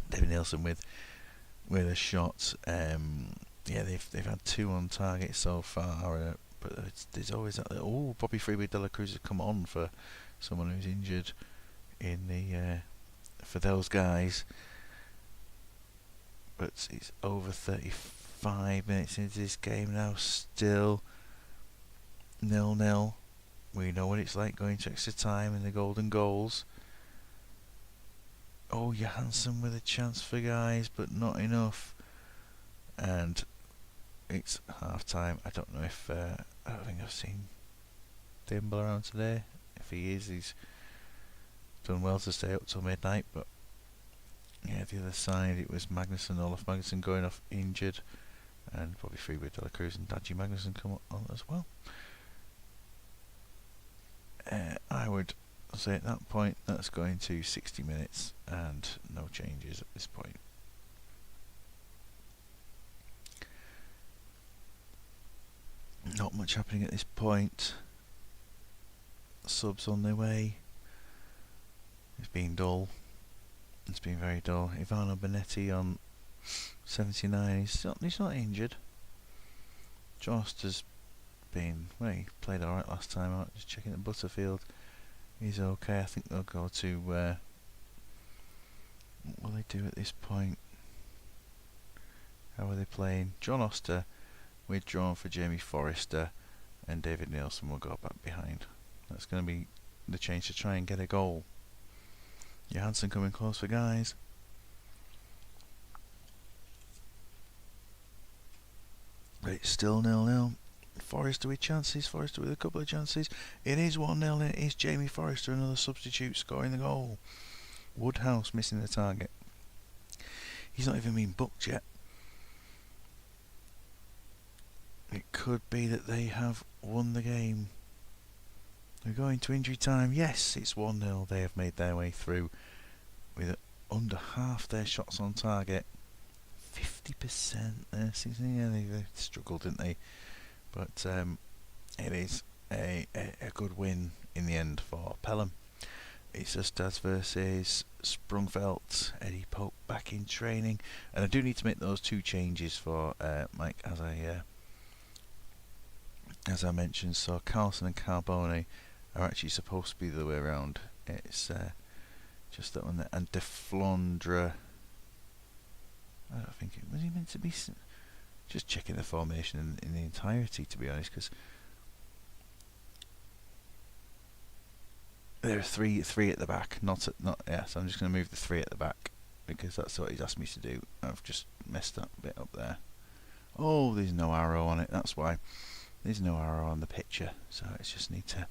David Nielsen with a shot. They've had 2 on target so far, but there's always that. Bobby Freeberg de la Cruz has come on for someone who's injured in the for those guys. But it's over 35 minutes into this game now, still 0-0. We know what it's like going to extra time in the golden goals. Oh, Johansson with a chance for guys, but not enough. And it's half time. I don't know if I don't think I've seen Dimble around today. If he is, he's done well to stay up till midnight. But yeah, the other side, it was Olaf Magnusson going off injured, and Bobby Freeberg de la Cruz and Taji Magnusson come on as well. I would say at that point that's going to 60 minutes and no changes at this point. Not much happening at this point. Subs on their way. It's been dull. It's been very dull. Ivano Bonetti on 79. He's not injured. Jost has been, he played alright last time out. Just checking that Butterfield is okay. I think they'll go to what will they do at this point? How are they playing? John Oster withdrawn for Jamie Forrester, and David Nielsen will go back behind. That's going to be the change to try and get a goal. Johansson coming close for guys. But it's still 0-0. Forrester with chances. Forrester with a couple of chances. It is 1-0. It is Jamie Forrester, another substitute, scoring the goal. Woodhouse missing the target. He's not even been booked yet. It could be that they have won the game. We're going to injury time. Yes, it's 1-0. They have made their way through with under half their shots on target. 50%. Yeah, they struggled, didn't they? But it is a good win in the end for Pelham. It's Ustads versus Sprungfelt. Eddie Pope back in training, and I do need to make those two changes for Mike, as I mentioned. So Carlson and Carbone are actually supposed to be the other way around. It's just that one there. And De Flandre, I don't think it was he meant to be. Just checking the formation in the entirety, to be honest, because there are three at the back, not. Yeah, so I'm just going to move the 3 at the back because that's what he's asked me to do. I've just messed that bit up there. Oh, there's no arrow on it. That's why there's no arrow on the picture. So I just need to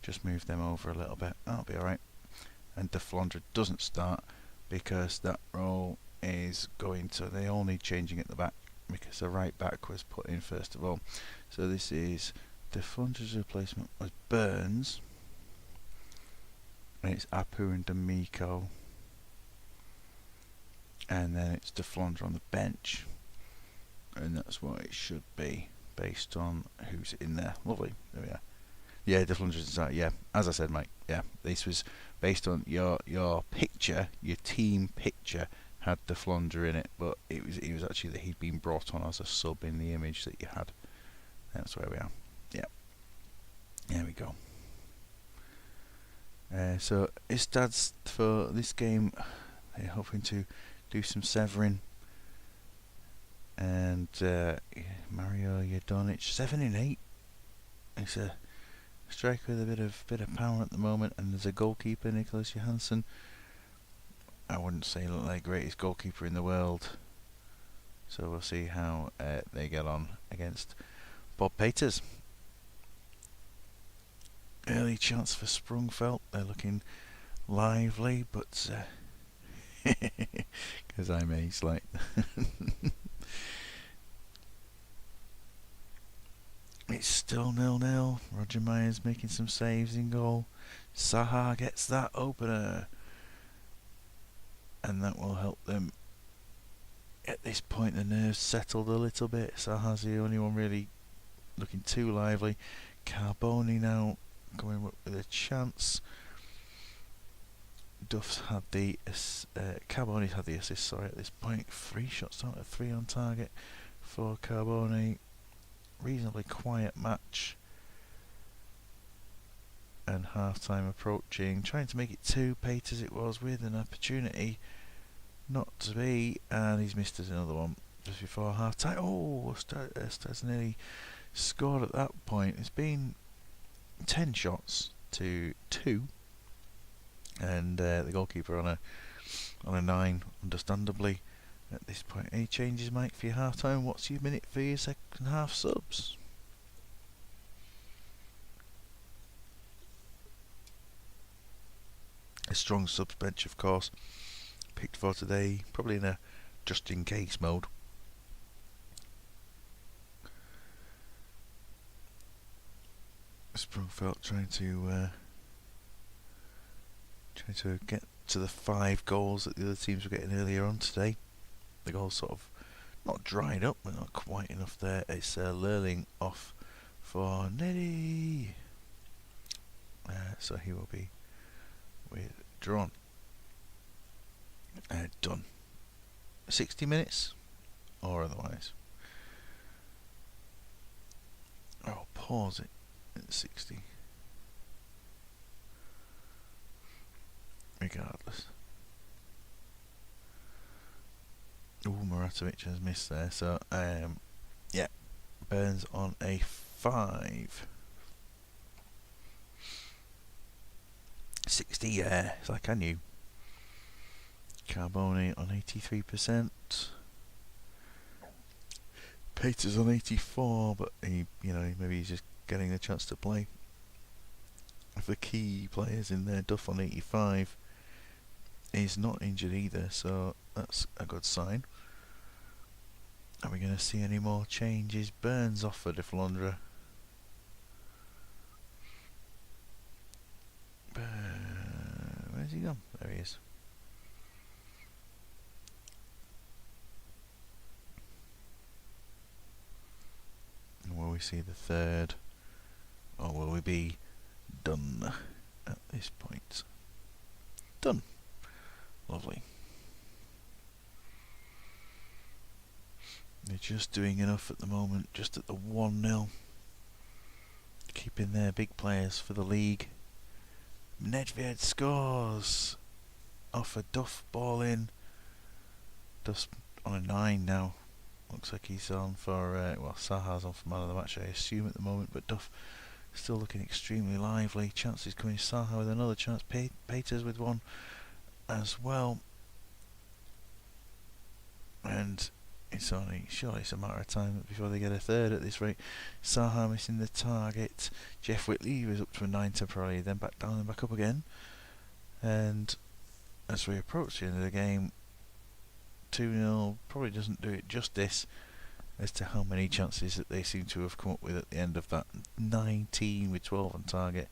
just move them over a little bit. That'll be all right. And De Flandre doesn't start because that role is going to. They all need changing at the back because the right back was put in first of all. So this is De Flandre's replacement was Burns. And it's Apu and D'Amico, and then it's De Flandre on the bench, and that's what it should be based on who's in there. Lovely, there we are. Yeah, De Flandre's inside. Yeah, as I said, Mike. Yeah, this was based on your picture, your team picture had De Flandre in it, but it was actually that he'd been brought on as a sub in the image that you had. That's where we are. Yeah, there we go. So Ustads for this game, they're hoping to do some severing, and Mario Jadonic 7 in 8. It's a striker with a bit of power at the moment, and there's a goalkeeper, Nicholas Johansson. I wouldn't say look like the greatest goalkeeper in the world, so we'll see how they get on against Bob Peters. Early chance for Sprungfelt. They're looking lively, but because I'm ace like it's still 0-0. Roger Myers making some saves in goal. Saha gets that opener, and that will help them. At this point, the nerves settled a little bit. Saha's the only one really looking too lively. Carboni now going up with a chance. Duff's had the Carboni's had the assist. Sorry, at this point, 3 shots out of 3 on target for Carboni. Reasonably quiet match, and half time approaching. Trying to make it 2. Peters it was with an opportunity not to be, and he's missed us another one just before half time. Oh, Stars nearly scored at that point. It's been 10 shots to 2, and the goalkeeper on a 9, understandably. At this point, any changes, Mike, for your half time? What's your minute for your second half subs? A strong subs bench, of course, picked for today, probably in a just in case mode. Sprungfelt trying to get to the 5 goals that the other teams were getting earlier on today. The goals sort of not dried up, but not quite enough there. It's Lurling off for Neddy, so he will be withdrawn. Done. 60 minutes or otherwise. I'll pause it at 60. Regardless. Muratovic has missed there, so yeah, Burns on a 5. 60, yeah, it's like I knew. Carboni on 83%. Peters on 84, but he, maybe he's just getting the chance to play. Of the key players in there, Duff on 85 is not injured either, so that's a good sign. Are we going to see any more changes? Burns off for De Flandre. Where's he gone? There he is. we see the third? Or will we be done at this point? Done. Lovely. They're just doing enough at the moment, just at the 1-0. Keeping their big players for the league. Nedved scores off a Duff ball in. Duff's on a 9 now. Looks like he's on for, well, Saha's on for man of the match, I assume, at the moment, but Duff still looking extremely lively. Chances coming, Saha with another chance, Peters with one as well. And it's only, surely it's a matter of time before they get a third at this rate. Saha missing the target. Jeff Whitley was up to a 9 temporarily, then back down and back up again. And as we approach the end of the game, 2-0 probably doesn't do it justice as to how many chances that they seem to have come up with at the end of that. 19 with 12 on target.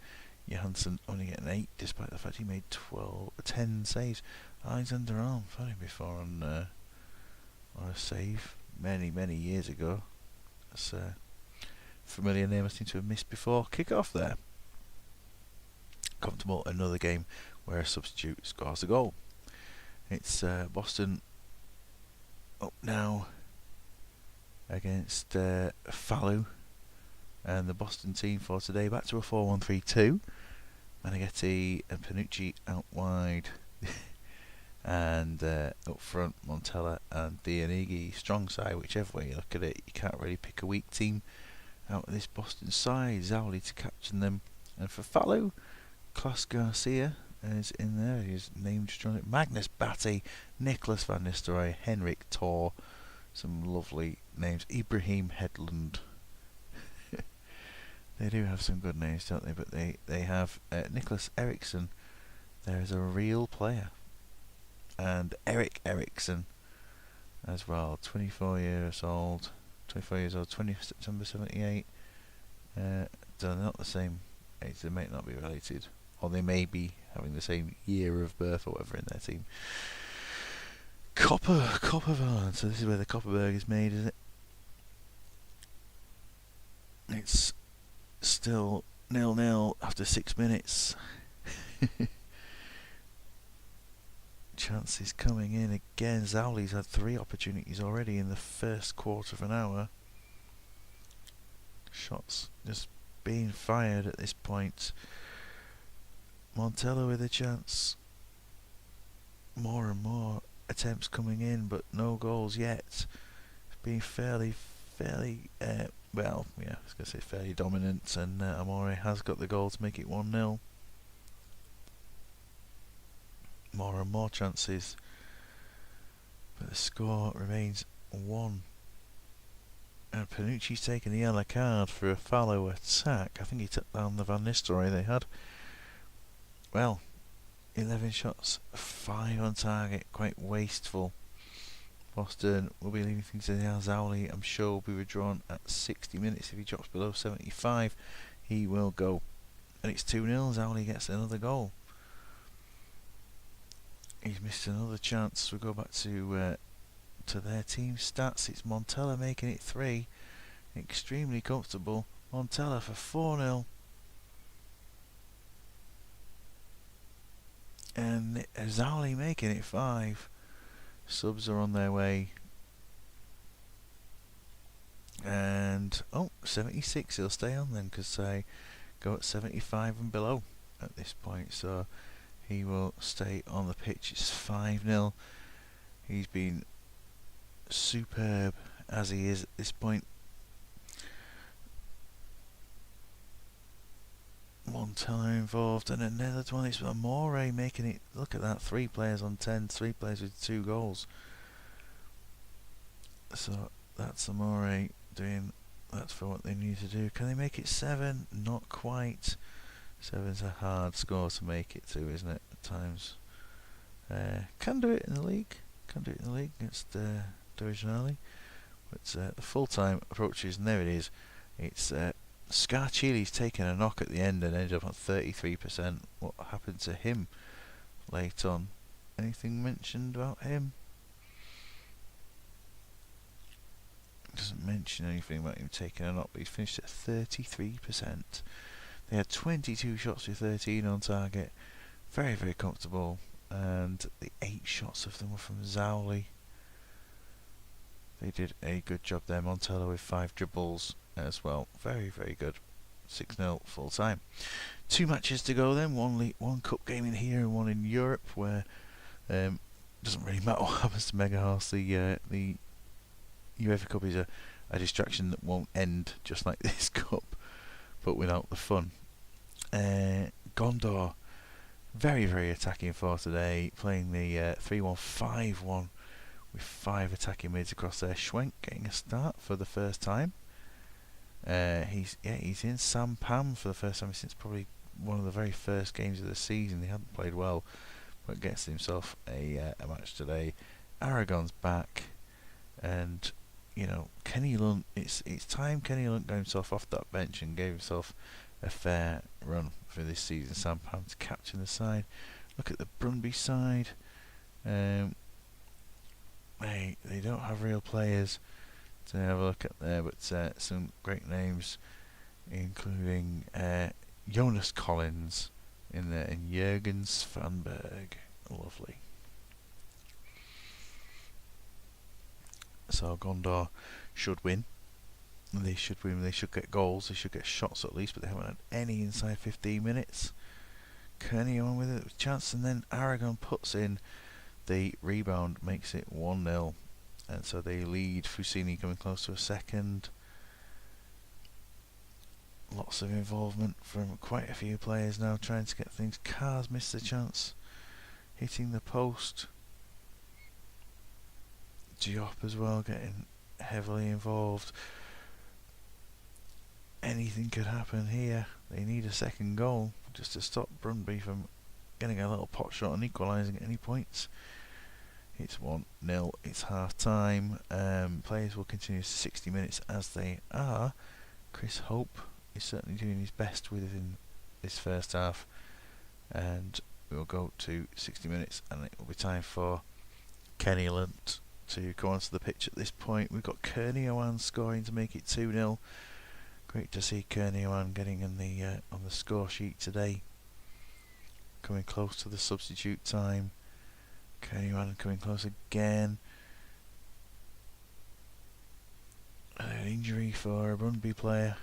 Johansson only getting 8 despite the fact he made 10 saves. Alexander Arm, found him before on a save many years ago. That's a familiar name I seem to have missed before. Kick off there. Comfortable, another game where a substitute scores a goal. It's Boston up now against Fallu, and the Boston team for today back to a 4-1-3-2. Manighetti and Panucci out wide, and up front Montella and Dianigi. Strong side, whichever way you look at it. You can't really pick a weak team out of this Boston side. Zawli to captain them, and for Fallu, Klaus Garcia is in there. He's named strong. Magnus Batty, Nicholas Van Nistelrooy, Henrik Tor. Some lovely names. Ibrahim Headland. They do have some good names, don't they? But they have Nicholas Eriksson there is a real player. And Eric Eriksson as well. 24 years old. 20 September 78. They're not the same age. They might not be related. Or they may be having the same year of birth or whatever in their team. Coppervan. So this is where the Copperberg is made, is it? It's still 0-0 after 6 minutes. Chances coming in again. Zawli's had 3 opportunities already in the first quarter of an hour. Shots just being fired at this point. Montella with a chance. More and more attempts coming in, but no goals yet. It's been fairly, well, yeah, I was going to say fairly dominant, and Amore has got the goal to make it 1-0. More and more chances, but the score remains 1. And Panucci's taken the yellow card for a follow attack. I think he took down the Van Nistelrooy they had. Well, 11 shots, 5 on target, quite wasteful. Boston will be leaving things to Zawli. I'm sure will be withdrawn at 60 minutes. If he drops below 75, he will go. And it's 2-0. Zawli gets another goal. He's missed another chance. We'll go back to their team stats. It's Montella making it 3. Extremely comfortable. Montella for 4-0. And Zawli making it 5. Subs are on their way. And 76 he'll stay on then, because they go at 75 and below at this point, so he will stay on the pitch. It's 5-0. He's been superb as he is at this point. Montella involved, and another one is Amore making it. Look at that, 3 players on 10, 3 players with 2 goals. So that's Amore doing that for what they need to do. Can they make it 7? Not quite. 7's a hard score to make it to, isn't it, at times? Can do it in the league. Can do it in the league against Divisionale. But the full-time approaches, and there it is. It's Scarchili's taken a knock at the end and ended up on 33%. What happened to him late on? Anything mentioned about him? doesn't mention anything about him taking a knock, but he's finished at 33%. They had 22 shots with 13 on target. Very, very comfortable. And the 8 shots of them were from Zowley. They did a good job there. Montello with 5 dribbles as well. Very, very good. 6-0 full time. 2 matches to go then. One cup game in here and one in Europe, where doesn't really matter what happens to Mega Horse. The UEFA Cup is a distraction that won't end, just like this cup, but without the fun. Gondor, very, very attacking for today, playing the 3-1-5-1 with 5 attacking mids across there. Schwenk getting a start for the first time. He's in Sampam for the first time since probably one of the very first games of the season. He hadn't played well, but gets himself a match today. Aragon's back, and Kenny Lunt. It's time Kenny Lunt got himself off that bench and gave himself a fair run for this season. Sampam to captain the side. Look at the Brunby side. They don't have real players to have a look at there, but some great names, including Jonas Collins in there and Jürgen Svanberg. Lovely. So Gondor should win. They should win. They should get goals. They should get shots at least, but they haven't had any inside 15 minutes. Kearney on with it with a chance, and then Aragon puts in the rebound, makes it 1-0, and so they lead. Fusini coming close to a second. Lots of involvement from quite a few players now trying to get things. Cars missed the chance, hitting the post. Diop as well getting heavily involved. Anything could happen here. They need a second goal just to stop Brunby from getting a little pot shot and equalising at any points. It's 1-0. It's half time. Players will continue 60 minutes as they are. Chris Hope is certainly doing his best within this first half, and we'll go to 60 minutes, and it will be time for Kenny Lunt to go onto the pitch at this point. We've got Kearney Owen scoring to make it 2-0. Great to see Kearney Owen getting in the on the score sheet today. Coming close to the substitute time. Kearney Owen coming close again. An injury for a Brunby player.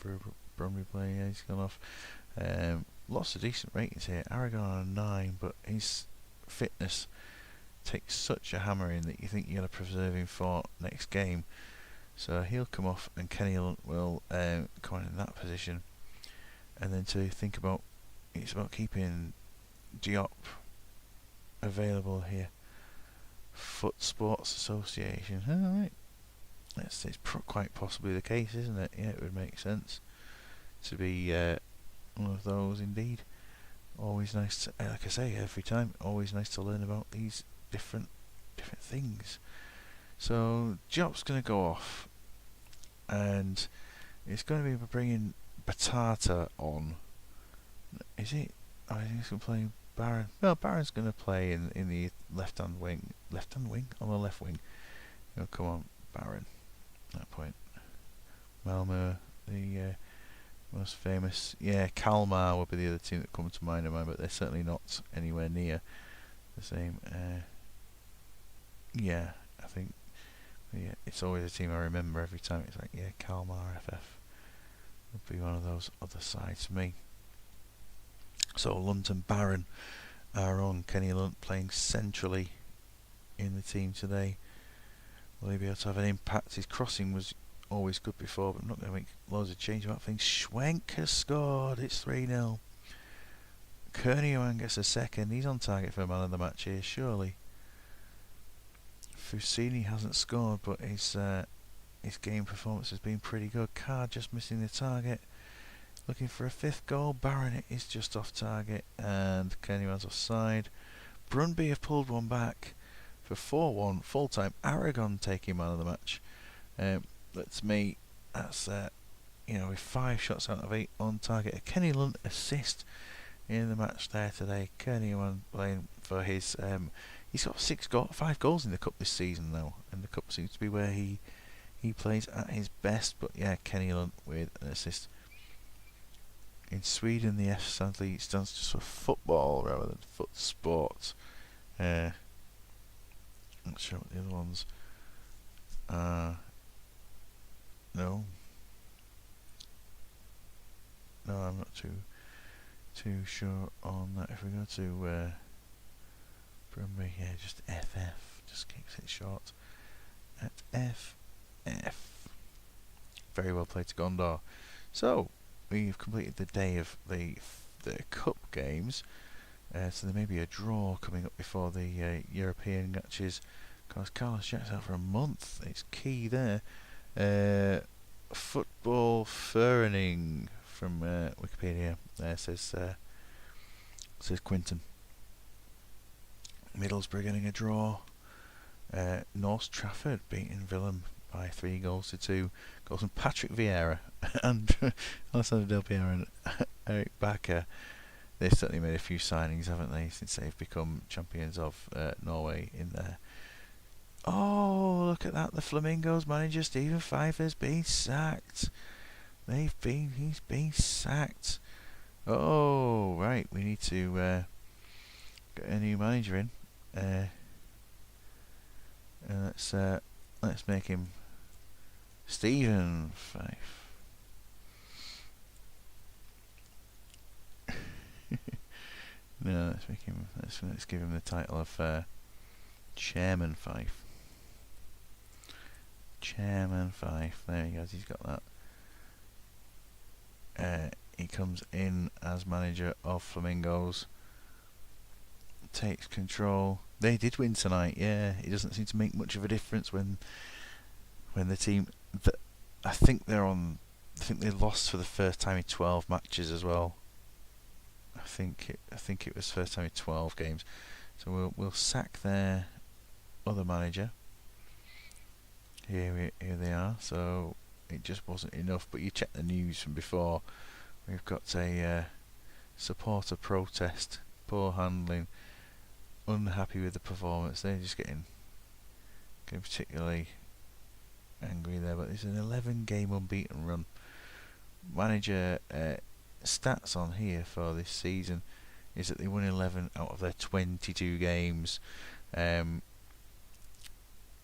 Yeah, he's gone off. Lots of decent ratings here. Aragon on a 9, but his fitness takes such a hammering that you think you're going to preserve him for next game. So he'll come off, and Kenny will come on in that position. And then to think about, it's about keeping Diop available here. Foot Sports Association. Alright. It's quite possibly the case, isn't it? Yeah, it would make sense to be one of those indeed. Always nice to, like I say every time, always nice to learn about these different things. So Diop's going to go off, and it's going to be bringing Batata on. Is it? I think he's going to play Barron. No, Barron's going to play in the left-hand wing. Left-hand wing? On the left wing. Oh, come on, Barron. At that point. Malmö, the most famous. Yeah, Kalmar would be the other team that comes to mind, but they're certainly not anywhere near the same. Yeah, I think. Yeah, it's always a team I remember every time. It's like, yeah, Kalmar FF would be one of those other sides for me. So Lunt and Barron are on. Kenny Lunt playing centrally in the team today. Will he be able to have an impact? His crossing was always good before, but I'm not going to make loads of change about things. Schwenk has scored. It's 3-0. Kearney Owen gets a second. He's on target for a man of the match here, surely. Fusini hasn't scored, but his game performance has been pretty good. Carr just missing the target. Looking for a 5th goal. Barron is just off target, and Kearney Owen's offside. Brunby have pulled one back for 4-1 full time. Aragon taking man of the match. That's me. That's with 5 shots out of 8 on target. A Kenny Lunt assist in the match there today. Kearney Owen playing for his He's got 5 goals in the cup this season though, and the cup seems to be where he plays at his best. But yeah, Kenny Lunt with an assist. In Sweden, the F sadly stands just for football rather than foot sport. Not sure what the other ones are. No, I'm not too sure on that. If we go to Brumby, yeah, just FF, just keeps it short at FF. Very well played to Gondor. So we've completed the day of the cup games. So there may be a draw coming up before the European matches. Because Carlos Jack's out for a month. It's key there. Football Furning from Wikipedia says Quinton. Middlesbrough getting a draw. North Trafford beating Willem by 3-2. Goals from Patrick Vieira and Alessandro Del Piero and Eric Bakker. They've certainly made a few signings, haven't they, since they've become champions of Norway in there. Oh, look at that. The Flamingos manager, Stephen Pfeiffer's been sacked. He's been sacked. Oh, right. We need to get a new manager in. Let's make him Stephen Fife. No, let's give him the title of Chairman Fife. Chairman Fife. There he goes. He's got that. He comes in as manager of Flamingos. Takes control. They did win tonight. Yeah, it doesn't seem to make much of a difference when the team that I think they lost for the first time in 12 matches as well. I think it was first time in 12 games. So we'll sack their other manager. Here they are. So it just wasn't enough. But you check the news from before. We've got a supporter protest, poor handling, unhappy with the performance. They're just getting particularly angry there. But there's an 11-game unbeaten run. Manager stats on here for this season is that they won 11 out of their 22 games.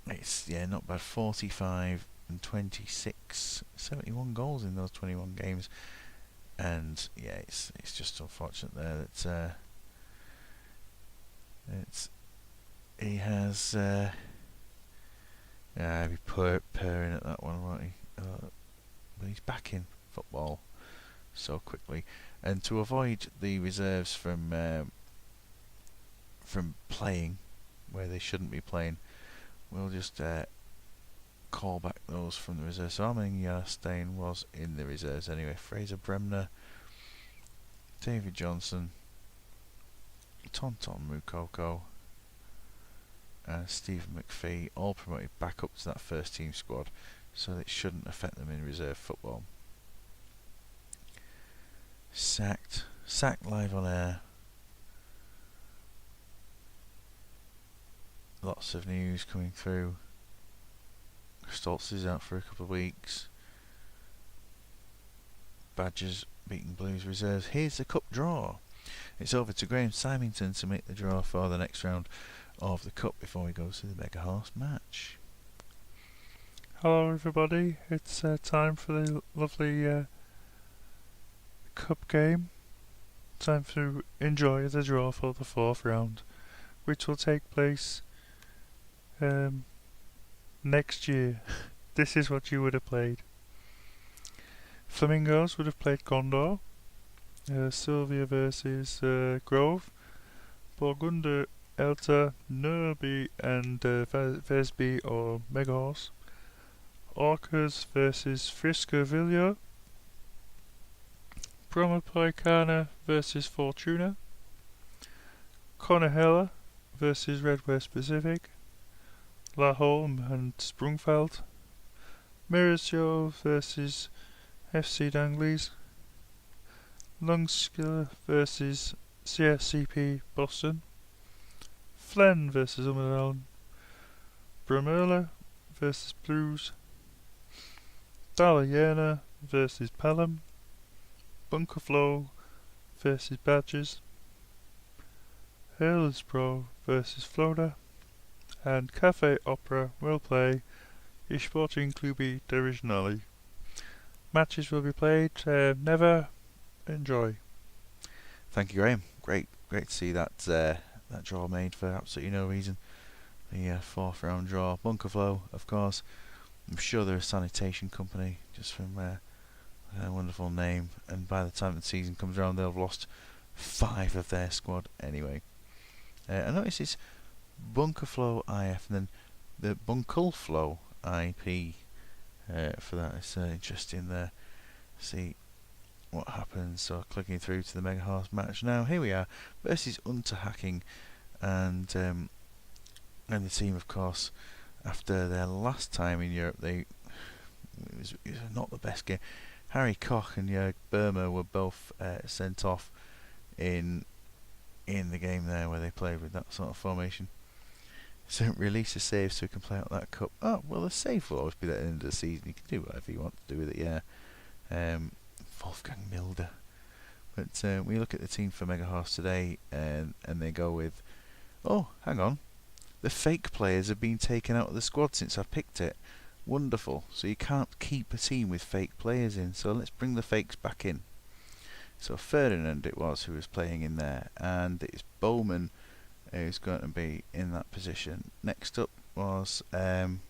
It's not bad. 45 and 26, 71 goals in those 21 games. And yeah, it's just unfortunate there that he has he'd be purring at that one, won't he? But he's back in football so quickly, and to avoid the reserves from playing where they shouldn't be playing, we'll just call back those from the reserves. So Armin Yarstein was in the reserves anyway. Fraser Bremner, David Johnson, Tonton Mukoko, and Stephen McPhee all promoted back up to that first team squad, so that it shouldn't affect them in reserve football. Sacked live on air. Lots of news coming through. Stoltz is out for a couple of weeks. Badgers beating Blues reserves. Here's the cup draw. It's over to Graham Symington to make the draw for the next round of the cup before he goes to the Mega Horse match. Hello everybody, it's time for the lovely cup game. Time to enjoy the draw for the 4th round, which will take place next year. This is what you would have played. Flamingos would have played Gondor, Sylvia versus Grove, Borgunder, Elta, Nurby and Vesby or Megahorse, Orcas versus Frisco-Villo, Bromopoicana versus Fortuna, Conahella versus Red West Pacific, Laholm and Sprungfeld, Mirasjo versus FC Danglies, Lungskiller versus CSCP Boston, Flen versus Ummerdown, Bromölla versus Blues, Dala versus Pelham, Bunkerflow versus Badgers, Hillsborough versus Florida, and Cafe Opera will play Sporting Clube de Regionale. Matches will be played. Never enjoy. Thank you, Graham. Great to see that draw made for absolutely no reason. The fourth round draw. Bunkerflow, of course. I'm sure they're a sanitation company, just from a wonderful name. And by the time the season comes around, they'll have lost 5 of their squad anyway. I notice it's Bunkerflow IF and then the Bunkelflow IP for that. It's interesting there. See what happens. So clicking through to the Mega Horse match now. Here we are versus Unterhaching, and the team, of course, after their last time in Europe, it was not the best game. Harry Koch and Jörg Burmer were both sent off in the game there where they played with that sort of formation. So release a save so we can play out that cup. Oh, well, the save will always be there at the end of the season. You can do whatever you want to do with it, yeah. Wolfgang Milder. But we look at the team for Mega Horse today, and they go with, oh, hang on, the fake players have been taken out of the squad since I picked it. Wonderful. So you can't keep a team with fake players in, so let's bring the fakes back in. So Ferdinand it was who was playing in there, and it's Bowman who's going to be in that position. Next up was Hammerland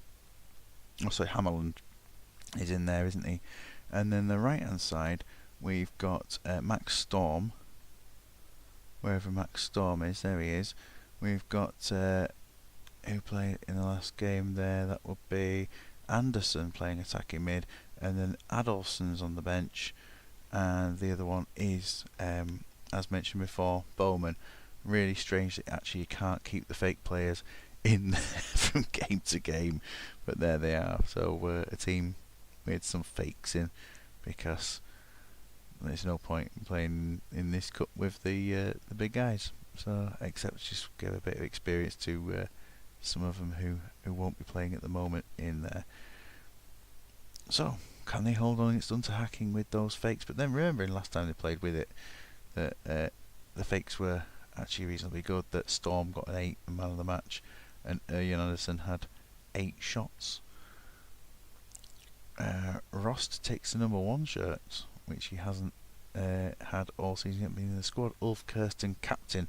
is in there, isn't he? And then the right hand side we've got Max Storm, wherever Max Storm is, there he is. We've got who played in the last game there, that would be Anderson playing attacking mid, and then Adolfson's on the bench, and the other one is as mentioned before, Bowman. Really strange that actually you can't keep the fake players in there from game to game, but there they are. So a team with some fakes in, because there's no point in playing in this cup with the big guys. So except just give a bit of experience to some of them who won't be playing at the moment in there. So can they hold on against Unterhaching with those fakes? But then remembering last time they played with it, that the fakes were actually reasonably good. That Storm got an 8 man of the match, and Jan Anderson had 8 shots. Rost takes the number 1 shirt, which he hasn't had all season yet, being in the squad. Ulf Kirsten, captain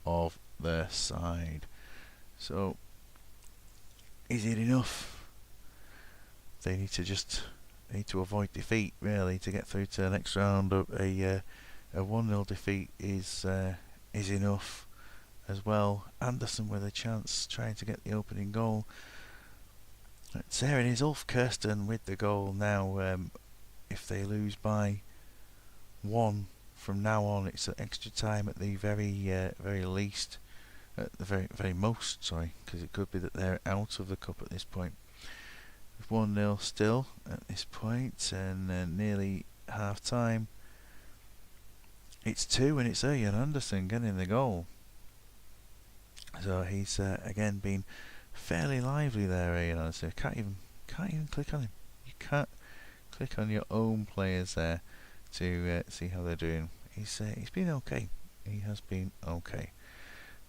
of the side. So is it enough? They need to avoid defeat really to get through to the next round. A 1-0 defeat is enough as well. Anderson with a chance trying to get the opening goal. There it is, Ulf Kirsten with the goal now. If they lose by 1 from now on, it's an extra time at the very least, at the very most, sorry, because it could be that they're out of the cup at this point. 1-0 still at this point, and nearly half time. It's 2, and it's Jan Anderson getting the goal. So he's again been fairly lively there, Jan Anderson. Can't even click on him. You can't click on your own players there to see how they're doing. He's been okay. He has been okay.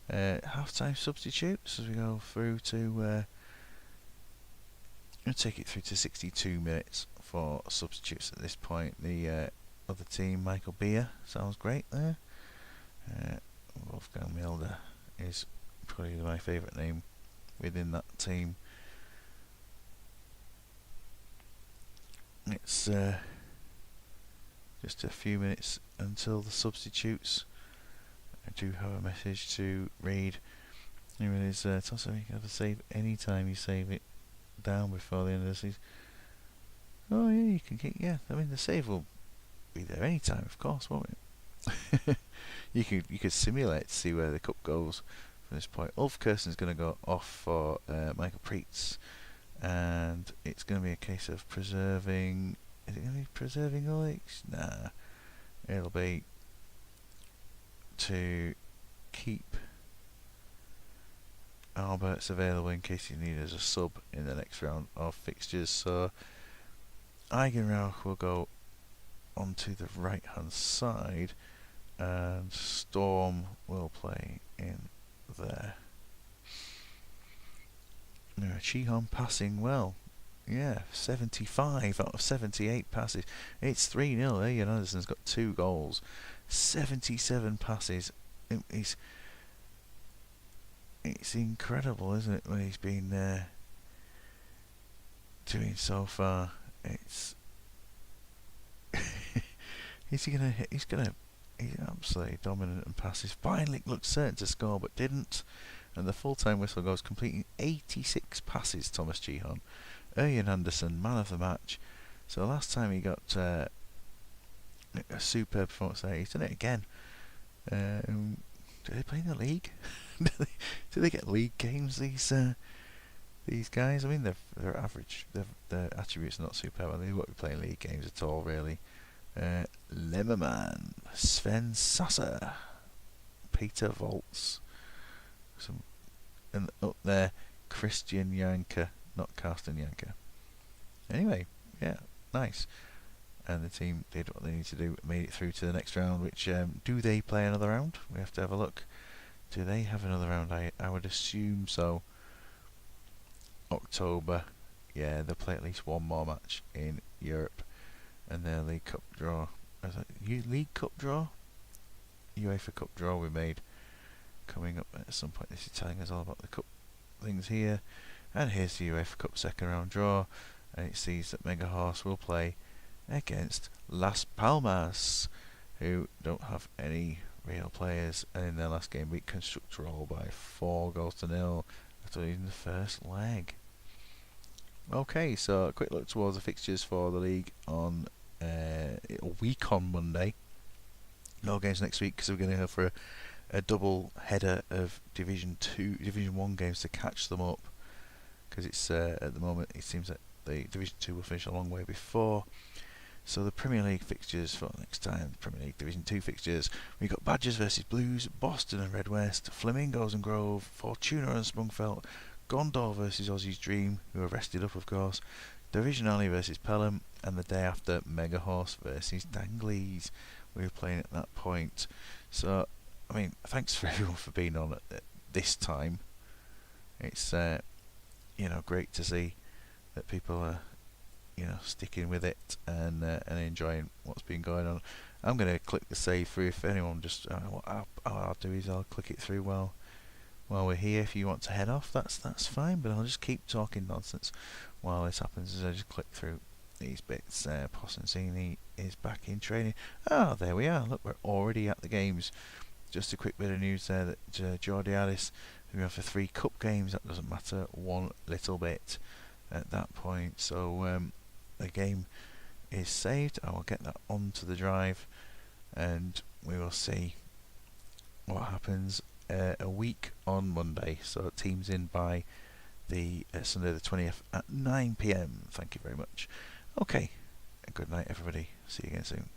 Half-time substitutes as we go through to. I'll take it through to 62 minutes for substitutes at this point. The other team, Michael Beer, sounds great there. Wolfgang Milder is probably my favourite name within that team. It's just a few minutes until the substitutes. I do have a message to read. Here it is. Tosso, you can have a save any time you save it down before the end of the season. Oh yeah, you can keep. Yeah, I mean the save will be there any time, of course, won't it? you could simulate to see where the cup goes from this point. Ulf Kirsten's going to go off for Michael Preetz, and it's going to be a case of preserving. Is it going to be preserving Alex? Nah, it'll be to keep Albert's available in case you need as a sub in the next round of fixtures. So Eigenrauch will go onto the right hand side and Storm will play in there. Chihon passing well. Yeah, 75 out of 78 passes. It's 3-0. Ian Anderson's got 2 goals. 77 passes. It's incredible, isn't it, what he's been doing so far. It's he's absolutely dominant in passes. Finally looked certain to score but didn't. And the full-time whistle goes, completing 86 passes, Thomas Chihon. Ian Anderson, man of the match. So last time he got a superb performance there, he's done it again. Do they play in the league? do they get league games, these guys? I mean, they're average. Their attributes are not superb. They won't be playing league games at all, really. Lemmerman, Sven Sasser, Peter Volz, and up there, Christian Janker, not Carsten Janker. Anyway, yeah, nice. And the team did what they needed to do, made it through to the next round, which, do they play another round? We have to have a look. Do they have another round? I would assume so. October, yeah, they'll play at least one more match in Europe. And their League Cup draw. League Cup draw? UEFA Cup draw we made coming up at some point. This is telling us all about the cup things here. And here's the UEFA Cup second round draw. And it sees that Mega Horse will play against Las Palmas, who don't have any real players, and in their last game beat Constructorol by 4-0 after losing the first leg. Okay, so a quick look towards the fixtures for the league on a week on Monday. No games next week because we're going to go for a double header of Division 1 games to catch them up, because it's at the moment it seems that the Division 2 will finish a long way before. So the Premier League fixtures for next time, Premier League Division 2 fixtures, we've got Badgers versus Blues, Boston and Red West, Flamingos and Grove, Fortuna and Sprungfelt, Gondor versus Aussie's Dream, who are rested up of course, Division Alley versus Pelham, and the day after Mega Horse versus Danglies. We're playing at that point. So, I mean, thanks for everyone for being on at this time. It's great to see that people are sticking with it and enjoying what's been going on. I'm going to click the save through. If anyone just what I'll do is I'll click it through while we're here. If you want to head off, that's fine, but I'll just keep talking nonsense while this happens as I just click through these bits. Possensini is back in training. Oh, there we are. Look, we're already at the games. Just a quick bit of news there that Jordi Addis, who have for 3 cup games, that doesn't matter one little bit at that point. So the game is saved. I will get that onto the drive and we will see what happens a week on Monday. So teams in by the Sunday the 20th at 9 PM. Thank you very much. Okay, good night everybody. See you again soon.